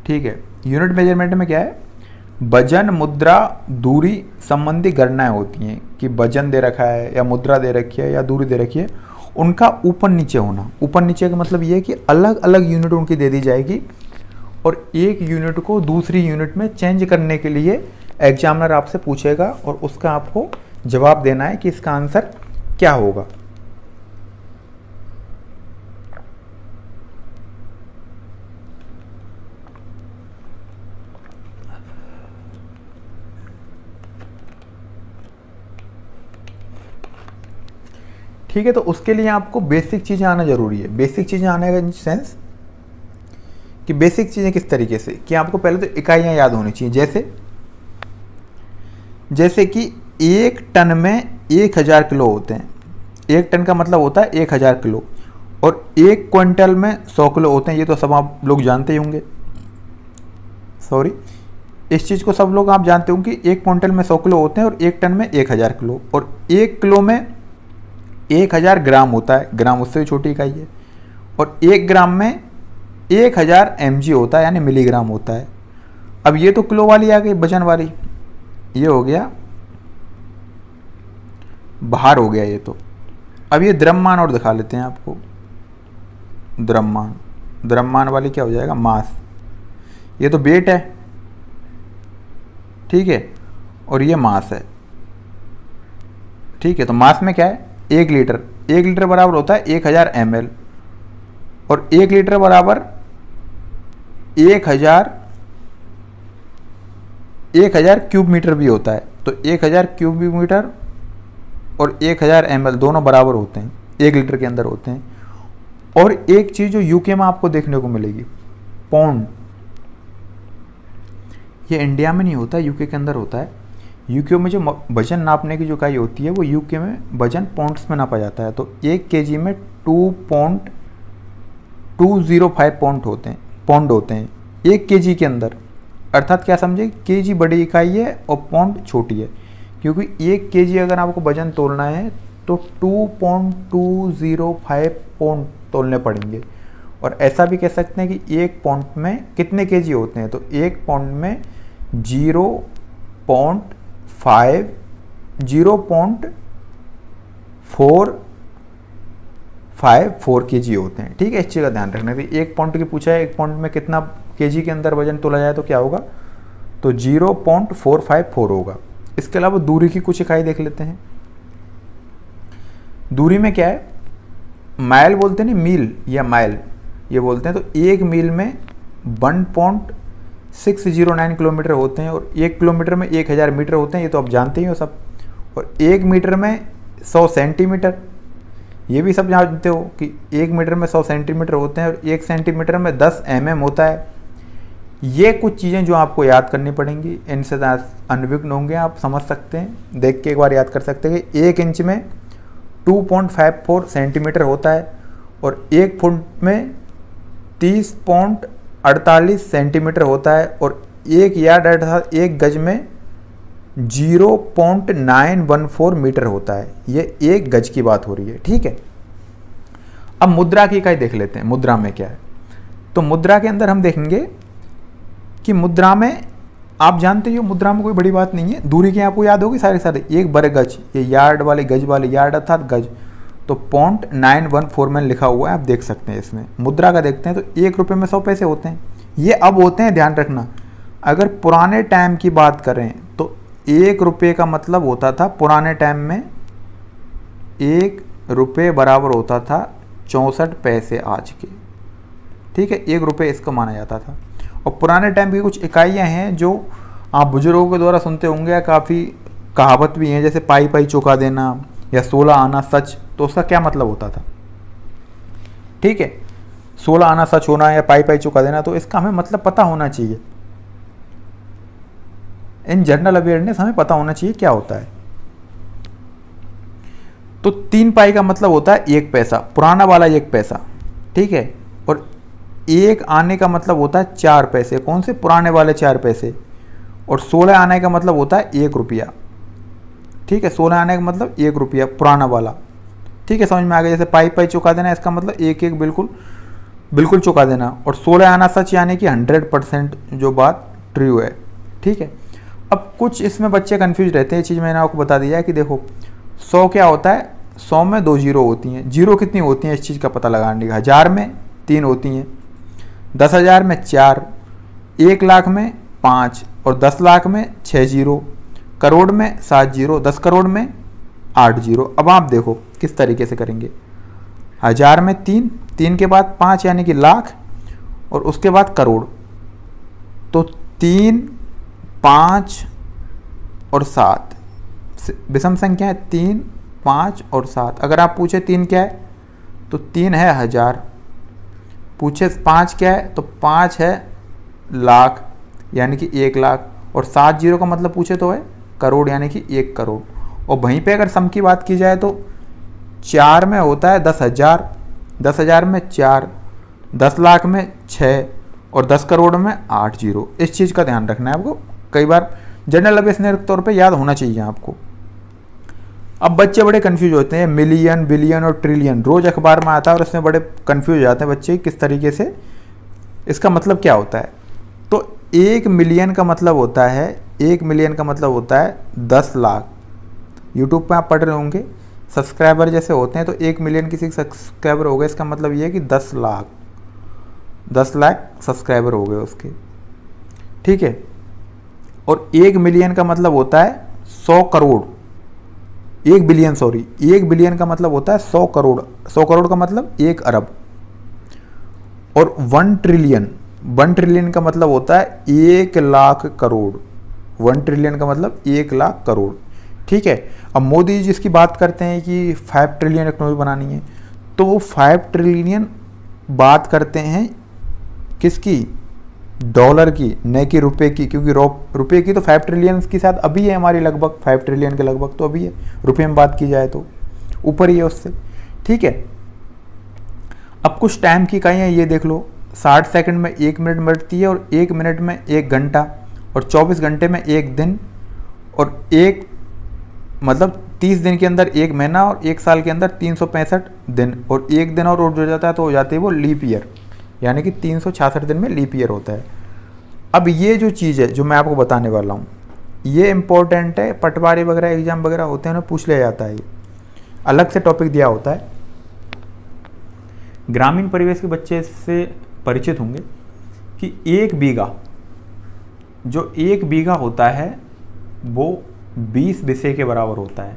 ठीक है, यूनिट मेजरमेंट में क्या है, वजन, मुद्रा, दूरी संबंधी गणनाएं होती हैं कि वजन दे रखा है या मुद्रा दे रखी है या दूरी दे रखी है, उनका ऊपर नीचे होना। ऊपर नीचे का मतलब ये है कि अलग अलग यूनिट उनकी दे दी जाएगी और एक यूनिट को दूसरी यूनिट में चेंज करने के लिए एग्जामिनर आपसे पूछेगा और उसका आपको जवाब देना है कि इसका आंसर क्या होगा। ठीक है, तो उसके लिए आपको बेसिक चीज़ें आना जरूरी है। बेसिक चीज़ें आने का सेंस कि बेसिक चीज़ें किस तरीके से, कि आपको पहले तो इकाइयाँ याद होनी चाहिए। जैसे कि 1 टन में 1000 किलो होते हैं। 1 टन का मतलब होता है 1000 किलो, और 1 क्विंटल में 100 किलो होते हैं। ये तो सब आप लोग जानते ही होंगे, सॉरी, इस चीज़ को सब लोग आप जानते होंगे कि 1 क्विंटल में 100 किलो होते हैं और 1 टन में 1000 किलो, और 1 किलो में 1000 ग्राम होता है। ग्राम उससे भी छोटी इकाई है, और 1 ग्राम में 1000 mg होता है, यानी मिलीग्राम होता है। अब ये तो किलो वाली आ गई, वजन वाली, ये हो गया भार हो गया ये तो। अब ये द्रव्यमान और दिखा लेते हैं आपको। द्रव्यमान, द्रव्यमान वाली क्या हो जाएगा, मास। ये तो वेट है, ठीक है, और ये मास है, ठीक है। तो मास में क्या है, 1 लीटर, 1 लीटर बराबर होता है 1000 ml, और 1 लीटर बराबर 1000 क्यूब मीटर भी होता है। तो 1000 क्यूब मीटर और 1000 ml दोनों बराबर होते हैं, 1 लीटर के अंदर होते हैं। और एक चीज़ जो यूके में आपको देखने को मिलेगी, पौंड, ये इंडिया में नहीं होता, यूके के अंदर होता है। यूके में जो वजन नापने की जो इकाई होती है वो यूके में वजन पौंड्स में नापा जाता है। तो 1 केजी में 2.205 पौंड होते हैं 1 केजी के अंदर। अर्थात क्या समझे, केजी बड़ी इकाई है और पौंड छोटी है, क्योंकि 1 केजी अगर आपको वजन तोलना है तो 2.205 पौंड तोलने पड़ेंगे। और ऐसा भी कह सकते हैं कि 1 पौंड में कितने केजी होते हैं, तो 1 पौंड में 0.454 केजी होते हैं, ठीक है। इस चीज़ का ध्यान रखना है। 1 पौंड की पूछा है, 1 पौंड में कितना केजी के अंदर वजन तोला जाए तो क्या होगा, तो 0.454 होगा। इसके अलावा दूरी की कुछ इकाई देख लेते हैं। दूरी में क्या है, माइल बोलते हैं, नहीं मील या माइल ये बोलते हैं। तो 1 मील में 1.609 किलोमीटर होते हैं, और 1 किलोमीटर में 1000 मीटर होते हैं, ये तो आप जानते ही हो सब। और 1 मीटर में 100 सेंटीमीटर, ये भी सब जानते हो कि 1 मीटर में 100 सेंटीमीटर होते हैं, और 1 सेंटीमीटर में 10 mm होता है। ये कुछ चीज़ें जो आपको याद करनी पड़ेंगी, इनसे अनभिज्ञ होंगे आप, समझ सकते हैं, देख के एक बार याद कर सकते हैं कि 1 इंच में 2.54 सेंटीमीटर होता है, और 1 फुट में 30.48 सेंटीमीटर होता है, और 1 यार्ड अर्थात 1 गज में 0.914 मीटर होता है। ये 1 गज की बात हो रही है, ठीक है। अब मुद्रा की इकाई देख लेते हैं, मुद्रा में क्या है। तो मुद्रा के अंदर हम देखेंगे कि मुद्रा में आप जानते हो, मुद्रा में कोई बड़ी बात नहीं है। दूरी के आपको याद होगी सारे 1 वर्ग गज, ये यार्ड वाले गज वाले, यार्ड अर्थात गज, तो 0.914 में लिखा हुआ है, आप देख सकते हैं। इसमें मुद्रा का देखते हैं तो 1 रुपये में 100 पैसे होते हैं। ये अब होते हैं, ध्यान रखना। अगर पुराने टाइम की बात करें तो 1 रुपये का मतलब होता था पुराने टाइम में, 1 रुपये बराबर होता था 64 पैसे आज के, ठीक है। 1 रुपये इसको माना जाता था। और पुराने टाइम की कुछ इकाइयाँ हैं जो आप बुजुर्गों के द्वारा सुनते होंगे, या काफ़ी कहावत भी हैं, जैसे पाई पाई चुका देना या 16 आना सच। तो उसका क्या मतलब होता था, ठीक है, 16 आना सच होना या पाई पाई चुका देना। तो इसका हमें मतलब पता होना चाहिए, इन जनरल अवेयरनेस हमें पता होना चाहिए क्या होता है। तो 3 पाई का मतलब होता है 1 पैसा, पुराना वाला 1 पैसा, ठीक है। और 1 आने का मतलब होता है 4 पैसे, कौन से, पुराने वाले 4 पैसे। और 16 आने का मतलब होता है 1 रुपया, ठीक है। 16 आने का मतलब 1 रुपया पुराना वाला, ठीक है, समझ में आ गया। जैसे पाई पाई चुका देना, इसका मतलब 1 बिल्कुल चुका देना। और 16 आना सच, यानी कि 100% जो बात ट्रू है, ठीक है। अब कुछ इसमें बच्चे कंफ्यूज रहते हैं, ये चीज़ मैंने आपको बता दिया है कि देखो 100 क्या होता है, 100 में 2 जीरो होती हैं। जीरो कितनी होती हैं इस चीज़ का पता लगाने का, 1000 में 3 होती हैं, 10,000 में 4, 1 लाख में 5, और 10 लाख में 6 जीरो, करोड़ में 7 जीरो, 10 करोड़ में 8 जीरो। अब आप देखो किस तरीके से करेंगे। 1000 में 3, 3 के बाद 5 यानी कि लाख, और उसके बाद करोड़। तो 3, 5 और 7 विषम संख्या है, 3, 5 और 7। अगर आप पूछे 3 क्या है तो 3 है 1000, पूछे 5 क्या है तो 5 है लाख यानी कि 1 लाख, और 7 जीरो का मतलब पूछे तो है करोड़ यानी कि 1 करोड़। और वहीं पे अगर सम की बात की जाए तो 4 में होता है 10,000, 10,000 में 4, 10 लाख में 6, और 10 करोड़ में 8 जीरो। इस चीज़ का ध्यान रखना है आपको, कई बार जनरल अवेयरनेस के तौर पे याद होना चाहिए आपको। अब बच्चे बड़े कंफ्यूज होते हैं, मिलियन, बिलियन और ट्रिलियन रोज़ अखबार में आता है, और इसमें बड़े कंफ्यूज हो जाते हैं बच्चे किस तरीके से, इसका मतलब क्या होता है। तो 1 मिलियन का मतलब होता है, 1 मिलियन का मतलब होता है 10 लाख। यूट्यूब पे आप पढ़ रहे होंगे सब्सक्राइबर जैसे होते हैं, तो 1 मिलियन किसी सब्सक्राइबर हो गए, इसका मतलब ये है कि 10 लाख सब्सक्राइबर हो गए उसके, ठीक है। और 1 मिलियन का मतलब होता है 100 करोड़, 1 बिलियन सॉरी, 1 बिलियन का मतलब होता है 100 करोड़, 100 करोड़ का मतलब 1 अरब। और 1 ट्रिलियन का मतलब होता है 1 लाख करोड़, 1 ट्रिलियन का मतलब 1 लाख करोड़, ठीक है। अब मोदी जी जिसकी बात करते हैं कि 5 ट्रिलियन इकोनॉमी बनानी है, तो वो 5 ट्रिलियन बात करते हैं किसकी, डॉलर की, न कि रुपए की, क्योंकि रुपए की तो 5 ट्रिलियन के साथ अभी है हमारी, लगभग 5 ट्रिलियन के लगभग तो अभी है, रुपए में बात की जाए तो ऊपर ही है उससे, ठीक है। अब कुछ टाइम की इकाइयाँ ये देख लो, 60 सेकंड में 1 मिनट बढ़ती है, और 1 मिनट में 1 घंटा, और 24 घंटे में 1 दिन, और मतलब 30 दिन के अंदर 1 महीना, और 1 साल के अंदर 365 दिन, और 1 दिन और जुड़ जाता है तो हो जाती है वो लीप ईयर, यानी कि 366 दिन में लीप ईयर होता है। अब ये जो चीज़ है जो मैं आपको बताने वाला हूँ, ये इंपॉर्टेंट है, पटवारी वगैरह एग्जाम वगैरह होते हैं उन्हें पूछ लिया जाता है, ये अलग से टॉपिक दिया होता है। ग्रामीण परिवेश के बच्चे इससे परिचित होंगे कि 1 बीघा, जो 1 बीघा होता है वो 20 बिस्से के बराबर होता है,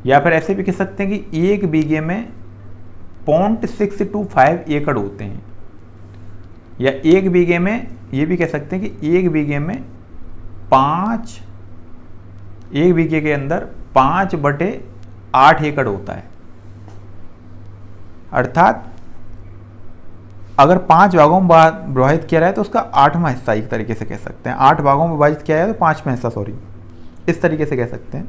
या फिर ऐसे भी कह सकते हैं कि 1 बीघे में 0.625 एकड़ होते हैं, या 1 बीघे में ये भी कह सकते हैं कि 1 बीघे में 1 बीघे के अंदर 5/8 एकड़ होता है। अर्थात अगर 5 भागों में विभाजित किया जाए तो उसका 8वां हिस्सा, एक तरीके से कह सकते हैं 8 भागों में विभाजित किया जाए तो 5वां हिस्सा, सॉरी, इस तरीके से कह सकते हैं।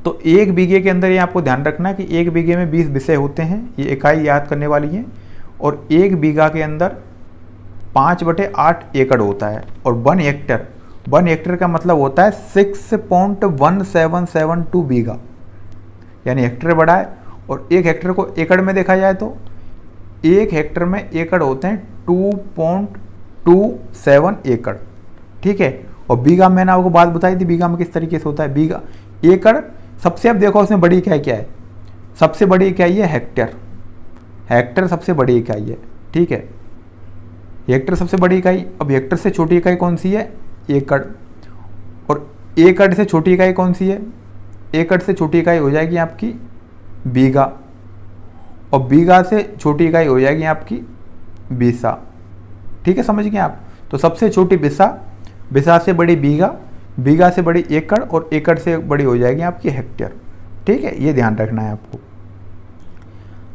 तो 1 बीघे के अंदर ये आपको ध्यान रखना है कि 1 बीघे में 20 विषय होते हैं, ये इकाई याद करने वाली है। और 1 बीघा के अंदर 5/8 एकड़ होता है। और 1 हेक्टेयर का मतलब होता है 6.1772 बीघा, यानी हेक्टेयर बड़ा है। और 1 हेक्टेयर को एकड़ में देखा जाए तो 1 हेक्टेयर में एकड़ होते हैं 2.27 एकड़, ठीक है। और बीघा मैंने आपको बात बताई थी बीघा में किस तरीके से होता है, बीघा एकड़ सबसे, अब देखो उसमें बड़ी इकाई क्या है, सबसे बड़ी इकाई है हेक्टेयर, हेक्टेयर सबसे बड़ी इकाई है, ठीक है, हेक्टेयर सबसे बड़ी इकाई। अब हेक्टेयर से छोटी इकाई कौन सी है, एकड़। और एकड़ से छोटी इकाई कौन सी है, एकड़ से छोटी इकाई हो जाएगी आपकी बीघा, और बीघा से छोटी इकाई हो जाएगी आपकी बिसा, ठीक है, समझ गए आप। तो सबसे छोटी बिसा, बिसा से बड़ी बीघा, बीघा से बड़ी एकड़, और एकड़ से बड़ी हो जाएगी आपकी हेक्टेयर, ठीक है, ये ध्यान रखना है आपको।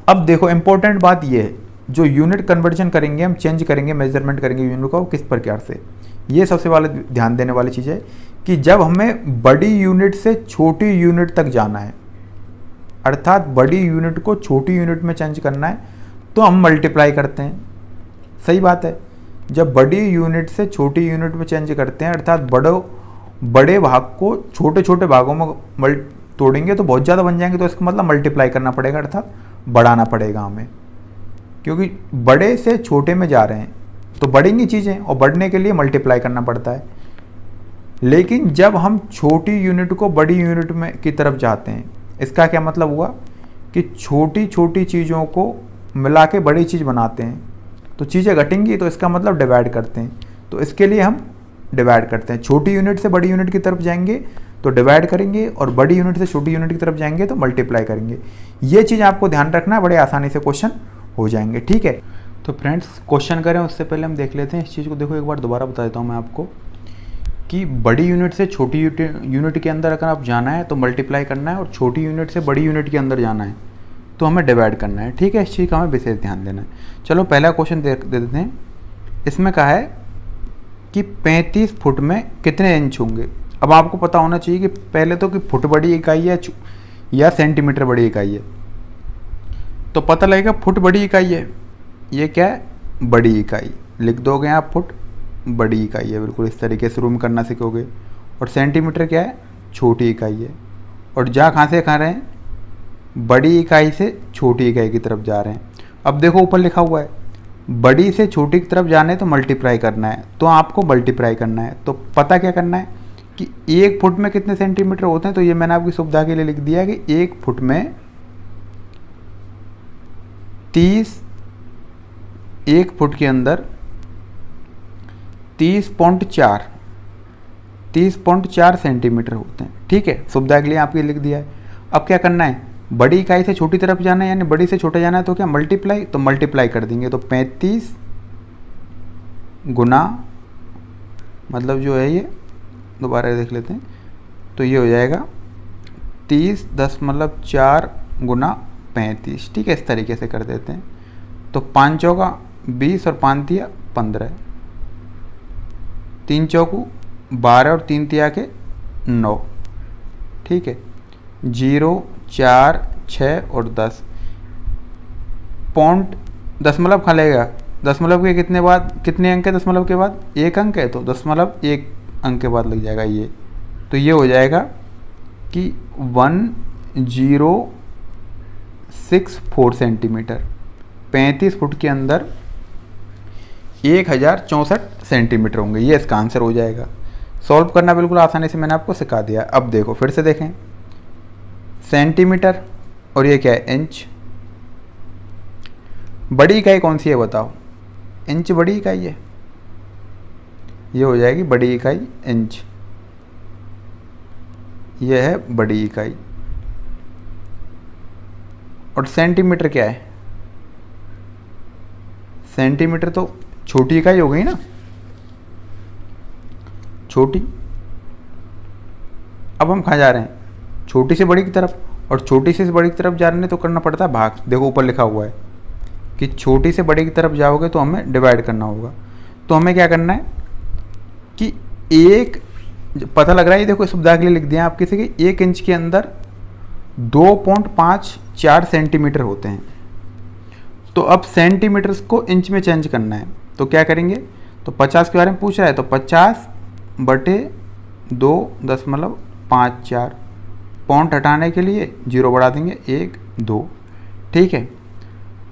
अब देखो इंपॉर्टेंट बात ये है, जो यूनिट कन्वर्जन करेंगे हम, चेंज करेंगे, मेजरमेंट करेंगे यूनिट का, किस प्रकार से, ये सबसे वाले ध्यान देने वाली चीज़ है कि जब हमें बड़ी यूनिट से छोटी यूनिट तक जाना है, अर्थात बड़ी यूनिट को छोटी यूनिट में चेंज करना है, तो हम मल्टीप्लाई करते हैं, सही बात है। जब बड़ी यूनिट से छोटी यूनिट में चेंज करते हैं, अर्थात बड़े भाग को छोटे छोटे भागों में तोड़ेंगे तो बहुत ज़्यादा बन जाएंगे, तो इसका मतलब मल्टीप्लाई करना पड़ेगा, अर्थात बढ़ाना पड़ेगा हमें, क्योंकि बड़े से छोटे में जा रहे हैं तो बढ़ेंगी चीज़ें, और बढ़ने के लिए मल्टीप्लाई करना पड़ता है। लेकिन जब हम छोटी यूनिट को बड़ी यूनिट में की तरफ जाते हैं, इसका क्या मतलब हुआ कि छोटी छोटी चीज़ों को मिला के बड़ी चीज़ बनाते हैं, तो चीज़ें घटेंगी, तो इसका मतलब डिवाइड करते हैं, तो इसके लिए हम डिवाइड करते हैं। छोटी यूनिट से बड़ी यूनिट की तरफ जाएंगे तो डिवाइड करेंगे, और बड़ी यूनिट से छोटी यूनिट की तरफ जाएंगे तो मल्टीप्लाई करेंगे। ये चीज़ आपको ध्यान रखना है, बड़े आसानी से क्वेश्चन हो जाएंगे, ठीक है। तो फ्रेंड्स क्वेश्चन करें उससे पहले हम देख लेते हैं इस चीज़ को। देखो एक बार दोबारा बता देता हूँ मैं आपको कि बड़ी यूनिट से छोटी यूनिट के अंदर अगर आप जाना है तो मल्टीप्लाई करना है, और छोटी यूनिट से बड़ी यूनिट के अंदर जाना है तो हमें डिवाइड करना है, ठीक है। इस चीज़ का हमें विशेष ध्यान देना है। चलो पहला क्वेश्चन दे देते हैं। इसमें कहा है कि 35 फुट में कितने इंच होंगे। अब आपको पता होना चाहिए कि पहले तो कि फुट बड़ी इकाई है या सेंटीमीटर बड़ी इकाई है, तो पता लगेगा फुट बड़ी इकाई है, ये क्या है, बड़ी इकाई, लिख दोगे आप फुट बड़ी इकाई है, बिल्कुल इस तरीके से रूम करना सीखोगे। और सेंटीमीटर क्या है, छोटी इकाई है। और जा कहाँ से खा रहे हैं, बड़ी इकाई से छोटी इकाई की तरफ जा रहे हैं। अब देखो ऊपर लिखा हुआ है बड़ी से छोटी की तरफ जाना है तो मल्टीप्लाई करना है, तो आपको मल्टीप्लाई करना है। तो पता क्या करना है, कि 1 फुट में कितने सेंटीमीटर होते हैं, तो ये मैंने आपकी सुविधा के लिए लिख दिया है कि 1 फुट में 30, 1 फुट के अंदर 30.4 सेंटीमीटर होते हैं। ठीक है, सुविधा के लिए आपके लिख दिया है। अब क्या करना है, बड़ी इकाई से छोटी तरफ जाना है, यानी बड़ी से छोटा जाना है, तो क्या मल्टीप्लाई, तो मल्टीप्लाई कर देंगे। तो 35 गुना, मतलब जो है ये दोबारा देख लेते हैं, तो ये हो जाएगा 30.4 गुना 35। ठीक है, इस तरीके से कर देते हैं। तो 5 चौका 20 और 5 तिया 15, 3 चौकू 12 और 3 तिया के 9। ठीक है, 0, 4, 6 और 10 पॉइंट दशमलव खा लेगा। दशमलव के कितने बाद, कितने अंक है दशमलव के बाद, 1 अंक है, तो दशमलव 1 अंक के बाद लग जाएगा ये। तो ये हो जाएगा कि 1064 सेंटीमीटर, 35 फुट के अंदर 1064 सेंटीमीटर होंगे। ये इसका आंसर हो जाएगा। सॉल्व करना बिल्कुल आसानी से मैंने आपको सिखा दिया। अब देखो फिर से देखें, सेंटीमीटर और ये क्या है, इंच। बड़ी इकाई कौन सी है बताओ, इंच बड़ी इकाई है, ये हो जाएगी बड़ी इकाई इंच। ये है बड़ी इकाई। और सेंटीमीटर क्या है, सेंटीमीटर तो छोटी इकाई हो गई ना, छोटी। अब हम कहाँ जा रहे हैं, छोटी से बड़ी की तरफ, और छोटी से बड़ी की तरफ जाने तो करना पड़ता है भाग। देखो ऊपर लिखा हुआ है कि छोटी से बड़ी की तरफ जाओगे तो हमें डिवाइड करना होगा। तो हमें क्या करना है कि एक, पता लग रहा है, ये देखो सुविधा के लिए लिख दिया आप किसी की, 1 इंच के अंदर 2.54 सेंटीमीटर होते हैं। तो अब सेंटीमीटर्स को इंच में चेंज करना है, तो क्या करेंगे, तो 50 के बारे में पूछ रहा है, तो 50/2.54, पॉइंट हटाने के लिए 0 बढ़ा देंगे, 1, 2। ठीक है,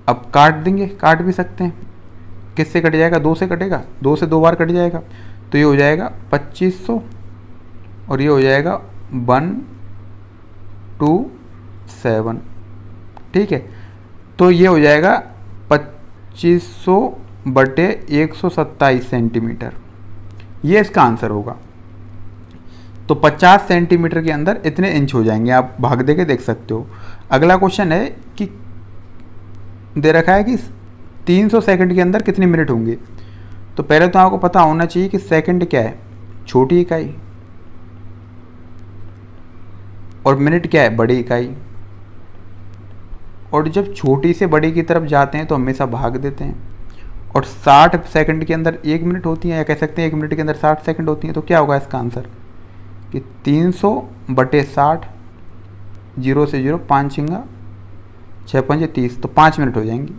अब काट देंगे, काट भी सकते हैं, किससे कट जाएगा, 2 से कटेगा, 2 से 2 बार कट जाएगा, तो ये हो जाएगा 2500 और ये हो जाएगा 127। ठीक है, तो ये हो जाएगा 2500/127 सेंटीमीटर, ये इसका आंसर होगा। तो 50 सेंटीमीटर के अंदर इतने इंच हो जाएंगे, आप भाग दे के देख सकते हो। अगला क्वेश्चन है कि दे रखा है कि 300 सेकंड के अंदर कितने मिनट होंगे। तो पहले तो आपको पता होना चाहिए कि सेकंड क्या है, छोटी इकाई, और मिनट क्या है, बड़ी इकाई। और जब छोटी से बड़ी की तरफ जाते हैं तो हमेशा भाग देते हैं। और 60 सेकंड के अंदर 1 मिनट होती है, या कह सकते हैं 1 मिनट के अंदर 60 सेकंड होती हैं। तो क्या होगा इसका आंसर कि 300/60, 0 से 0, 5 छिंगा 6 पंजे 30, तो 5 मिनट हो जाएंगी।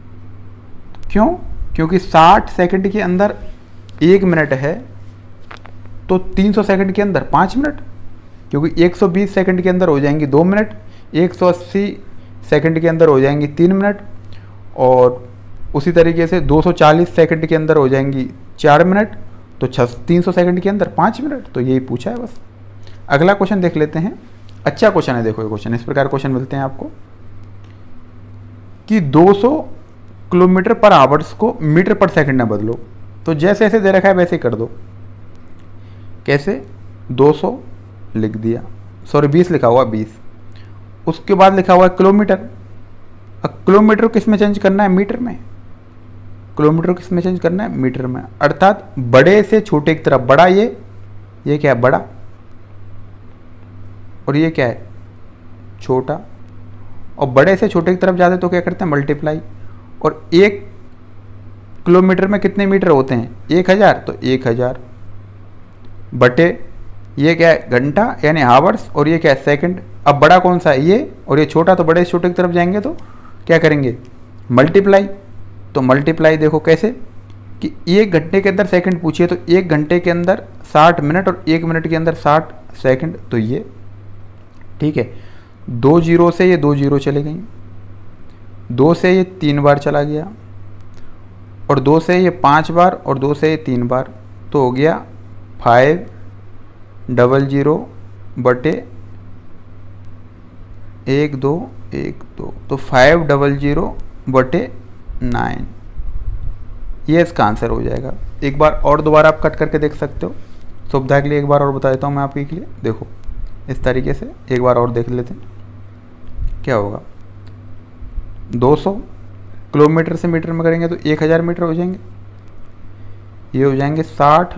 क्यों, क्योंकि 60 सेकंड के अंदर 1 मिनट है, तो 300 सेकंड के अंदर 5 मिनट, क्योंकि 120 सेकंड के अंदर हो जाएंगी 2 मिनट, 180 सेकंड के अंदर हो जाएंगी 3 मिनट, और उसी तरीके से 240 सेकंड के अंदर हो जाएंगी 4 मिनट, तो 300 सेकंड के अंदर 5 मिनट। तो यही पूछा है बस। अगला क्वेश्चन देख लेते हैं। अच्छा क्वेश्चन है, देखो ये क्वेश्चन, इस प्रकार क्वेश्चन मिलते हैं आपको कि 200 किलोमीटर पर आवर्स को मीटर पर सेकंड में बदलो। तो जैसे ऐसे दे रखा है वैसे कर दो। कैसे, 200 लिख दिया, सॉरी 20 लिखा हुआ, 20, उसके बाद लिखा हुआ है किलोमीटर। अब किलोमीटर किस में चेंज करना है, मीटर में। किलोमीटर किस में चेंज करना है, मीटर में। अर्थात बड़े से छोटे की तरफ, बड़ा ये क्या है, बड़ा, और ये क्या है, छोटा। और बड़े से छोटे की तरफ जाते तो क्या करते हैं, मल्टीप्लाई। और 1 किलोमीटर में कितने मीटर होते हैं, 1000, तो 1000 बटे ये क्या है, घंटा यानी हावर्स, और ये क्या है, सेकंड। अब बड़ा कौन सा है, ये, और ये छोटा, तो बड़े से छोटे की तरफ जाएंगे तो क्या करेंगे, मल्टीप्लाई। तो मल्टीप्लाई देखो कैसे कि 1 घंटे के अंदर सेकंड पूछिए, तो 1 घंटे के अंदर 60 मिनट और 1 मिनट के अंदर 60 सेकंड, तो ये ठीक है। 2 जीरो से ये 2 जीरो चले गई, 2 से ये 3 बार चला गया, और 2 से ये 5 बार, और 2 से ये 3 बार, तो हो गया 5 00 बटे 1 2 1 2, तो 500 बटे 9, ये इसका आंसर हो जाएगा। एक बार और दोबारा आप कट करके देख सकते हो, सुविधा के लिए एक बार और बता देता हूँ मैं आपके लिए। देखो इस तरीके से एक बार और देख लेते हैं क्या होगा। 200 किलोमीटर से मीटर में करेंगे तो 1000 मीटर हो जाएंगे, ये हो जाएंगे 60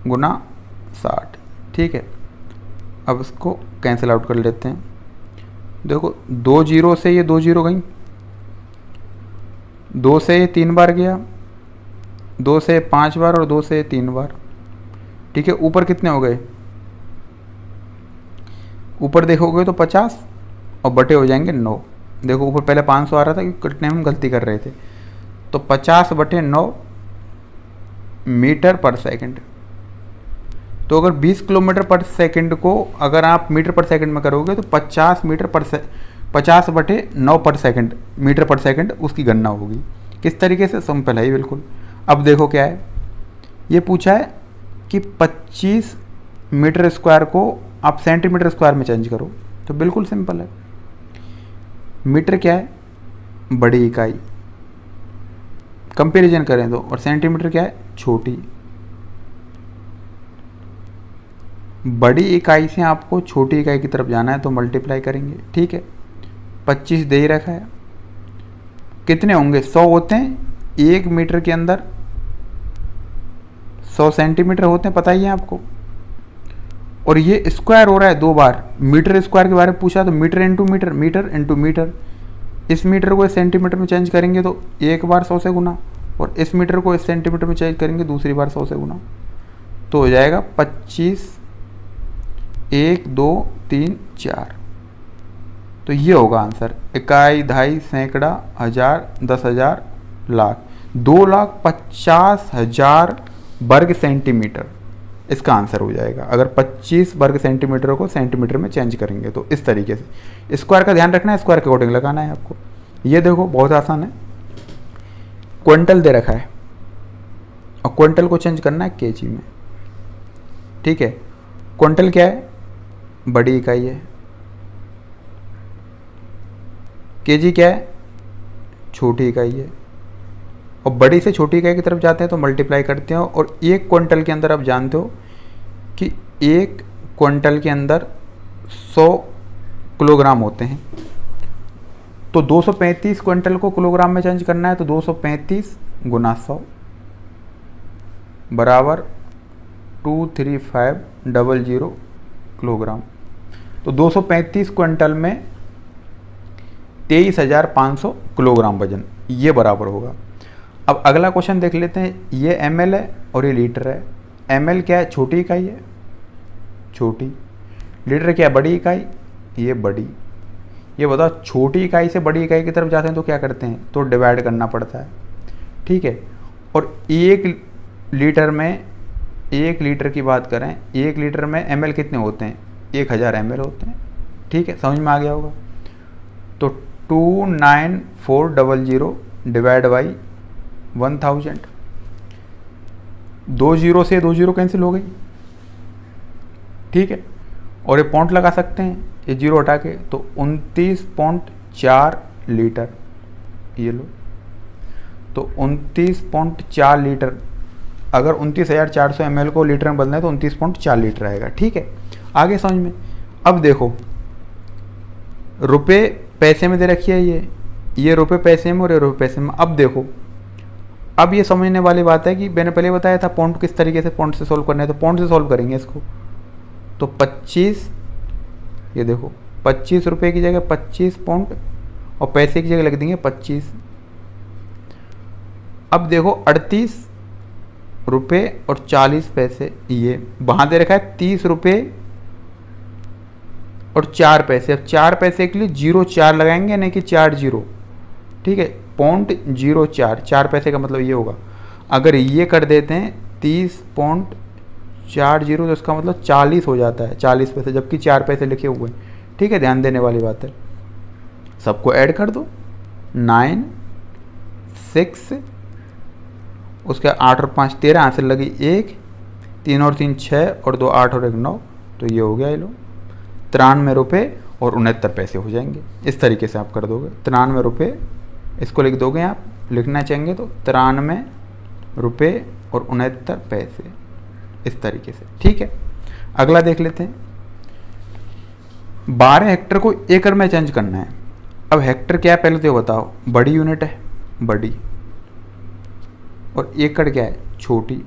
गुना 60, ठीक है। अब इसको कैंसिल आउट कर लेते हैं। देखो 2 जीरो से ये 2 जीरो गई, 2 से ये 3 बार गया, 2 से 5 बार और 2 से 3 बार, ठीक है। ऊपर कितने हो गए, ऊपर देखोगे तो 50 और बटे हो जाएंगे 9। देखो ऊपर पहले 500 आ रहा था क्योंकि कटने में हम गलती कर रहे थे, तो 50 बटे 9 मीटर पर सेकंड। तो अगर 20 किलोमीटर पर सेकंड को अगर आप मीटर पर सेकंड में करोगे तो 50 बटे 9 पर सेकंड, मीटर पर सेकंड उसकी गणना होगी। किस तरीके से, सिंपल है बिल्कुल। अब देखो क्या है, ये पूछा है कि 25 मीटर स्क्वायर को आप सेंटीमीटर स्क्वायर में चेंज करो, तो बिल्कुल सिंपल है। मीटर क्या है, बड़ी इकाई, कंपैरिजन करें तो, और सेंटीमीटर क्या है, छोटी। बड़ी इकाई से आपको छोटी इकाई की तरफ जाना है तो मल्टीप्लाई करेंगे, ठीक है। 25 दे ही रखा है, कितने होंगे, 100 होते हैं 1 मीटर के अंदर, 100 सेंटीमीटर होते हैं, पता ही है आपको। और ये स्क्वायर हो रहा है 2 बार, मीटर स्क्वायर के बारे में पूछा तो metre into metre, metre into metre. इस मीटर को इस सेंटीमीटर में चेंज करेंगे तो एक बार 100 से गुना, और इस मीटर को इस सेंटीमीटर में चेंज करेंगे दूसरी बार 100 से गुना, तो हो जाएगा 25 1 2 3 4। तो ये होगा आंसर, इकाई, दहाई, सैकड़ा, हजार, 10,000, लाख, 2,50,000 वर्ग सेंटीमीटर इसका आंसर हो जाएगा। अगर 25 वर्ग सेंटीमीटर को सेंटीमीटर में चेंज करेंगे तो इस तरीके से। स्क्वायर का ध्यान रखना है, स्क्वायर के अकॉर्डिंग लगाना है आपको। ये देखो बहुत आसान है, क्विंटल दे रखा है और क्विंटल को चेंज करना है केजी में, ठीक है। क्विंटल क्या है, बड़ी इकाई है। केजी क्या है, छोटी इकाई है। और बड़ी से छोटी इकाई की तरफ जाते हैं तो मल्टीप्लाई करते हैं, और 1 क्विंटल के अंदर आप जानते हो कि 1 क्विंटल के अंदर 100 किलोग्राम होते हैं। तो 235 क्विंटल को किलोग्राम में चेंज करना है तो 235 गुना 100 बराबर 23500 किलोग्राम। तो 235 क्विंटल में 23,500 किलोग्राम वजन, ये बराबर होगा। अब अगला क्वेश्चन देख लेते हैं। ये ml है और ये लीटर है। ml क्या है, छोटी इकाई है, छोटी। लीटर क्या है, बड़ी इकाई, ये बड़ी। ये बताओ छोटी इकाई से बड़ी इकाई की तरफ जाते हैं तो क्या करते हैं, तो डिवाइड करना पड़ता है, ठीक है। और 1 लीटर में, 1 लीटर की बात करें, 1 लीटर में ml कितने होते हैं, 1000 ml होते हैं, ठीक है। समझ में आ गया होगा। तो 29400 डिवाइड बाई 1000, 2 जीरो से 2 जीरो कैंसिल हो गई, ठीक है। और ये पॉइंट लगा सकते हैं, ये जीरो हटा के, तो 29.4 लीटर, ये लो। तो 29.4 लीटर, अगर 29,400 ml को लीटर में बदलना है तो 29.4 लीटर आएगा, ठीक है। आगे समझ में। अब देखो रुपए पैसे में दे रखी है, ये रुपए पैसे में और ये रुपए पैसे में। अब देखो, अब ये समझने वाली बात है कि मैंने पहले बताया था पॉइंट किस तरीके से पॉइंट से सॉल्व करना है, तो पॉइंट से सॉल्व करेंगे इसको। तो 25, ये देखो 25 रुपये की जगह 25 पॉइंट और पैसे की जगह लिख देंगे 25। अब देखो 38 रुपये और 40 पैसे, ये वहाँ दे रखा है 30 रुपये और 4 पैसे। अब 4 पैसे के लिए 0.4 लगाएंगे, नहीं कि 4 जीरो, ठीक है। 0.04, 4 पैसे का मतलब ये होगा। अगर ये कर देते हैं 30.40 तो इसका मतलब 40 हो जाता है, 40 पैसे, जबकि 4 पैसे लिखे हुए हैं, ठीक है। ध्यान देने वाली बात है। सबको ऐड कर दो, 9 6, उसके 8 और 5 13, आंसर लगी 1, 3 और 3 6 और 2 8 और 1 9, तो ये हो गया, ये लो 93 रुपये और 69 पैसे हो जाएंगे। इस तरीके से आप कर दोगे 93 रुपये, इसको लिख दोगे आप, लिखना चाहेंगे तो 93 रुपये और 69 पैसे, इस तरीके से। ठीक है, अगला देख लेते हैं। 12 हेक्टर को एकड़ में चेंज करना है। अब हेक्टर क्या है पहले तो बताओ, बड़ी यूनिट है, बड़ी, और एकड़ क्या है, छोटी।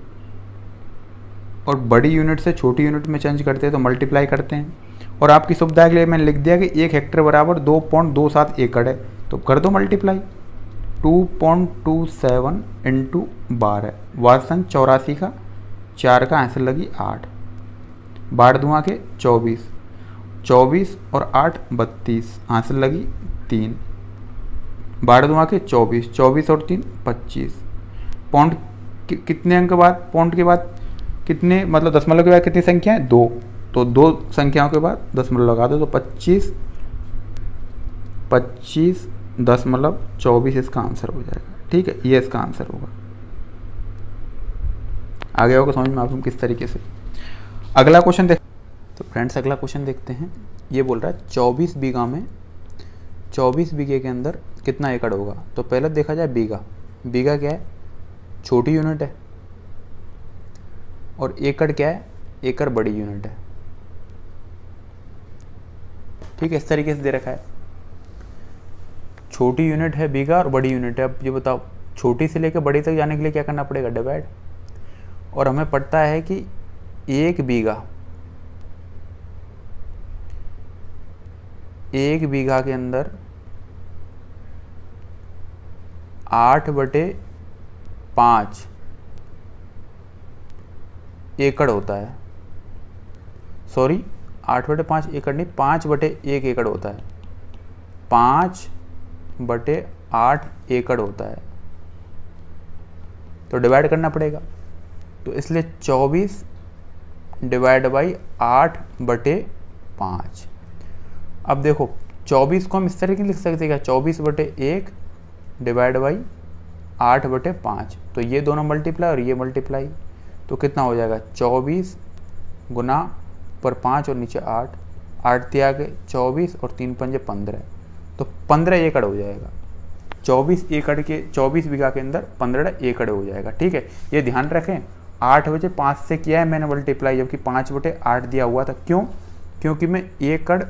और बड़ी यूनिट से छोटी यूनिट में चेंज करते हैं तो मल्टीप्लाई करते हैं। और आपकी सुविधा के लिए मैंने लिख दिया कि 1 हेक्टर बराबर 2.27 एकड़ है, तो कर दो मल्टीप्लाई। 2.27 इंटू 12, वासन 84 का, 4 का आंसर लगी 8, 12 दूँ के 24, 24 और 8 32, आंसर लगी 3, 12 दूँ के 24, 24 और 3 25। पॉइंट कितने अंक के बाद, पॉइंट के बाद कितने, मतलब दशमलव के बाद कितनी संख्या है, 2, तो 2 संख्याओं के बाद दशमलव लगा दो, तो 25.24 इसका आंसर हो जाएगा। ठीक है, ये इसका आंसर होगा। आगे होगा समझ में आपको किस तरीके से। अगला क्वेश्चन देख, तो फ्रेंड्स अगला क्वेश्चन देखते हैं। ये बोल रहा है 24 बीघा में, 24 बीघे के अंदर कितना एकड़ होगा। तो पहले देखा जाए बीघा, बीघा क्या है, छोटी यूनिट है, और एकड़ क्या है, एकड़ बड़ी यूनिट है। ठीक है, इस तरीके से दे रखा है, छोटी यूनिट है बीघा और बड़ी यूनिट है। अब ये बताओ, छोटी से लेकर बड़ी तक जाने के लिए क्या करना पड़ेगा, डिवाइड। और हमें पता है कि 1 बीघा के अंदर 8/5 एकड़ होता है। सॉरी, 8/5 एकड़ नहीं, 5/1 एकड़ होता है, 5/8 एकड़ होता है। तो डिवाइड करना पड़ेगा, तो इसलिए 24 डिवाइड बाई 8/5। अब देखो 24 को हम इस तरह की लिख सकते हैं क्या, 24/1 डिवाइड बाई 8/5। तो ये दोनों मल्टीप्लाई और ये मल्टीप्लाई, तो कितना हो जाएगा, 24 गुना पर 5 और नीचे 8, 8 दिया के 24 और 3 पंजे 15, तो 15 एकड़ हो जाएगा। 24 बीघा के अंदर 15 एकड़ हो जाएगा। ठीक है, ये ध्यान रखें, 8/5 से किया है मैंने मल्टीप्लाई, जबकि 5/8 दिया हुआ था। क्यों, क्योंकि मैं एकड़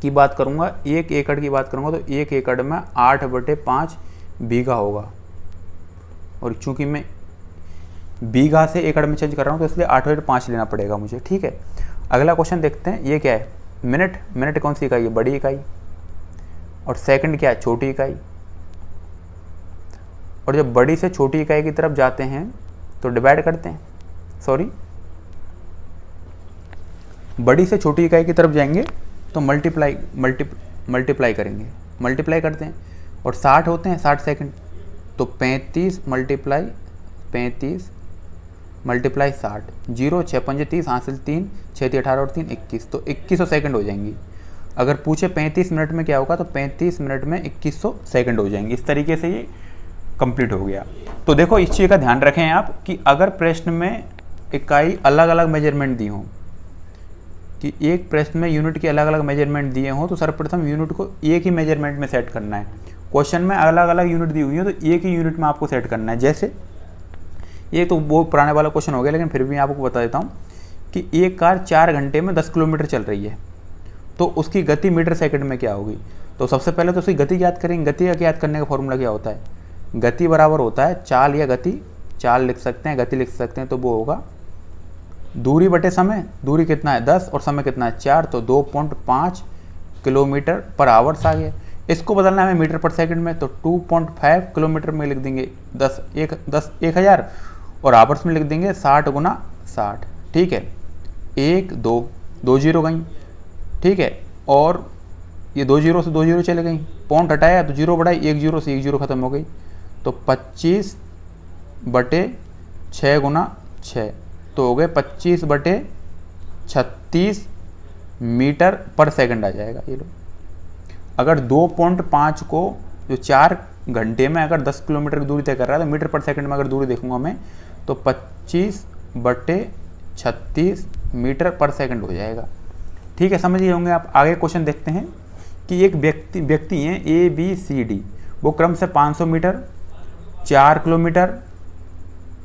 की बात करूंगा, 1 एकड़ की बात करूंगा, तो 1 एकड़ में 8/5 बीघा होगा। और चूंकि मैं बीघा से एकड़ में चेंज कर रहा हूं, तो इसलिए 8/5 लेना पड़ेगा मुझे। ठीक है, अगला क्वेश्चन देखते हैं। ये क्या है, मिनट, मिनट कौन सी इकाई है, बड़ी इकाई, और सेकंड क्या है, छोटी इकाई। और जब बड़ी से छोटी इकाई की तरफ जाते हैं तो डिवाइड करते हैं, सॉरी, बड़ी से छोटी इकाई की तरफ जाएंगे तो मल्टीप्लाई करेंगे, मल्टीप्लाई करते हैं। और 60 होते हैं 60 सेकंड, तो 35 मल्टीप्लाई 60, 0 6 5 30, हासिल 3 6 18 और 3 21, तो 2100 सेकंड हो जाएंगी। अगर पूछे 35 मिनट में क्या होगा, तो 35 मिनट में 2100 सेकंड हो जाएंगे। इस तरीके से ये कंप्लीट हो गया। तो देखो इस चीज़ का ध्यान रखें आप कि अगर प्रश्न में इकाई अलग अलग मेजरमेंट दी हो, कि एक प्रश्न में यूनिट के अलग अलग मेजरमेंट दिए हों, तो सर्वप्रथम यूनिट को एक ही मेजरमेंट में सेट करना है। क्वेश्चन में अलग अलग यूनिट दी हुई है, तो एक ही यूनिट में आपको सेट करना है। जैसे ये तो बहुत पुराने वाला क्वेश्चन हो गया, लेकिन फिर भी आपको बता देता हूँ कि एक कार 4 घंटे में 10 किलोमीटर चल रही है, तो उसकी गति मीटर सेकंड में क्या होगी। तो सबसे पहले तो उसकी गति ज्ञात करेंगे। गति का ज्ञात करने का फॉर्मूला क्या होता है, गति बराबर होता है चाल या गति, चाल लिख सकते हैं, गति लिख सकते हैं, तो वो होगा दूरी बटे समय। दूरी कितना है 10 और समय कितना है 4, तो 2.5 किलोमीटर पर आवर्स आ गया। इसको बदलना है हमें मीटर पर सेकंड में, तो 2.5 किलोमीटर में लिख देंगे 1000 और आवर्स में लिख देंगे 60 गुना 60। ठीक है, 1 2 2 जीरो गई। ठीक है, और ये 2 जीरो से 2 जीरो चले गई, पॉइंट हटाया तो जीरो बढ़ाई, 1 जीरो से 1 जीरो खत्म हो गई, तो 25/6 गुना 6, तो हो गए 25/36 मीटर पर सेकंड आ जाएगा। ये लो, अगर 2.5 को जो 4 घंटे में अगर 10 किलोमीटर की दूरी तय कर रहा है, तो मीटर पर सेकंड में अगर दूरी देखूंगा मैं, तो 25/36
मीटर पर सेकंड हो जाएगा। ठीक है, समझ गए होंगे आप। आगे क्वेश्चन देखते हैं कि एक व्यक्ति हैं ABCD, वो क्रम से 500 मीटर, 4 किलोमीटर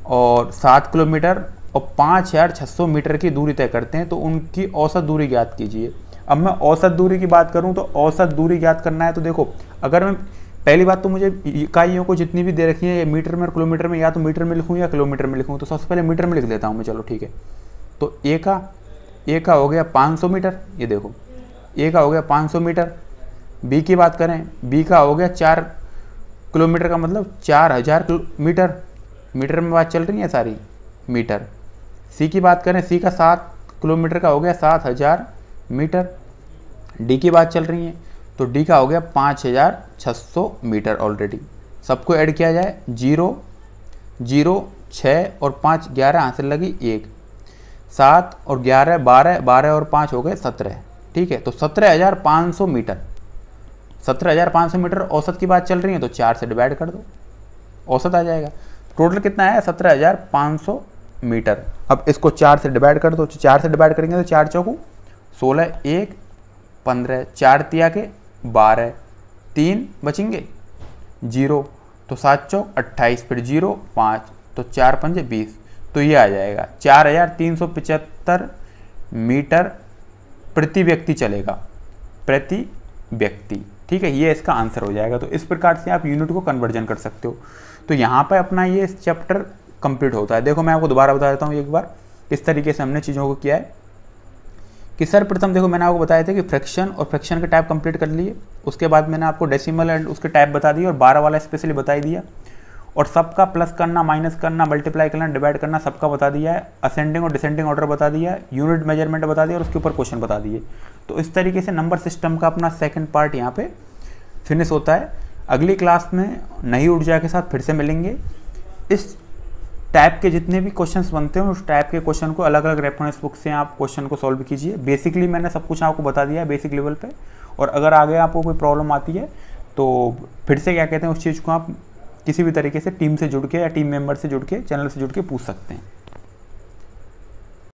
और 7 किलोमीटर और 5600 मीटर की दूरी तय करते हैं, तो उनकी औसत दूरी ज्ञात कीजिए। अब मैं औसत दूरी की बात करूं तो औसत दूरी ज्ञात करना है तो देखो, अगर मैं पहली बात तो मुझे इकाइयों को जितनी भी दे रखी है मीटर में और किलोमीटर में, या तो मीटर में लिखूं या किलोमीटर में लिखूं, तो सबसे पहले मीटर में लिख देता हूं मैं। चलो ठीक है, तो ए का हो गया 500 मीटर, ये देखो ए का हो गया 500 मीटर। बी की बात करें, बी का हो गया 4 किलोमीटर का मतलब 4000 मीटर, मीटर में बात चल रही है सारी, मीटर। सी की बात करें, सी का 7 किलोमीटर का हो गया 7000 मीटर। डी की बात चल रही है तो डी का हो गया 5600 मीटर ऑलरेडी। सबको ऐड किया जाए, 0 0 6 और 5 11, आंसर लगी 1, 7 और 11 12, 12 और 5 हो गए 17। ठीक है, तो 17500 मीटर, 17500 मीटर औसत की बात चल रही है, तो 4 से डिवाइड कर दो, औसत आ जाएगा। टोटल कितना है? 17500 मीटर। अब इसको 4 से डिवाइड कर दो, 4 से डिवाइड करेंगे तो 4 चौकू 16, 1 15, 4 तिया के 12, 3 बचेंगे 0, तो 7 चौक 28, फिर 0 5, तो 4 पंजे 20, तो ये आ जाएगा 4375 मीटर प्रति व्यक्ति चलेगा, प्रति व्यक्ति। ठीक है, ये इसका आंसर हो जाएगा। तो इस प्रकार से आप यूनिट को कन्वर्जन कर सकते हो। तो यहाँ पर अपना ये चैप्टर कंप्लीट होता है। देखो मैं आपको दोबारा बता देता हूँ एक बार, इस तरीके से हमने चीज़ों को किया है कि सर्वप्रथम देखो मैंने आपको बताया था कि फ्रैक्शन और फ्रैक्शन के टाइप कंप्लीट कर लिए, उसके बाद मैंने आपको डेसिमल एंड उसके टाइप बता दिए और 12 वाला स्पेशली बता ही दिया, और सबका प्लस करना, माइनस करना, मल्टीप्लाई करना, डिवाइड करना सबका बता दिया है, असेंडिंग और डिसेंडिंग ऑर्डर बता दिया है, यूनिट मेजरमेंट बता दिया और उसके ऊपर क्वेश्चन बता दिए। तो इस तरीके से नंबर सिस्टम का अपना सेकंड पार्ट यहाँ पे फिनिश होता है। अगली क्लास में नई ऊर्जा के साथ फिर से मिलेंगे। इस टाइप के जितने भी क्वेश्चंस बनते हैं उस टाइप के क्वेश्चन को अलग अलग रेफरेंस बुक से आप क्वेश्चन को सॉल्व कीजिए। बेसिकली मैंने सब कुछ आपको बता दिया है बेसिक लेवल पे, और अगर आगे आपको कोई प्रॉब्लम आती है तो फिर से क्या कहते हैं उस चीज़ को आप किसी भी तरीके से टीम से जुड़ के या टीम मेंबर से जुड़ के, चैनल से जुड़ के पूछ सकते हैं।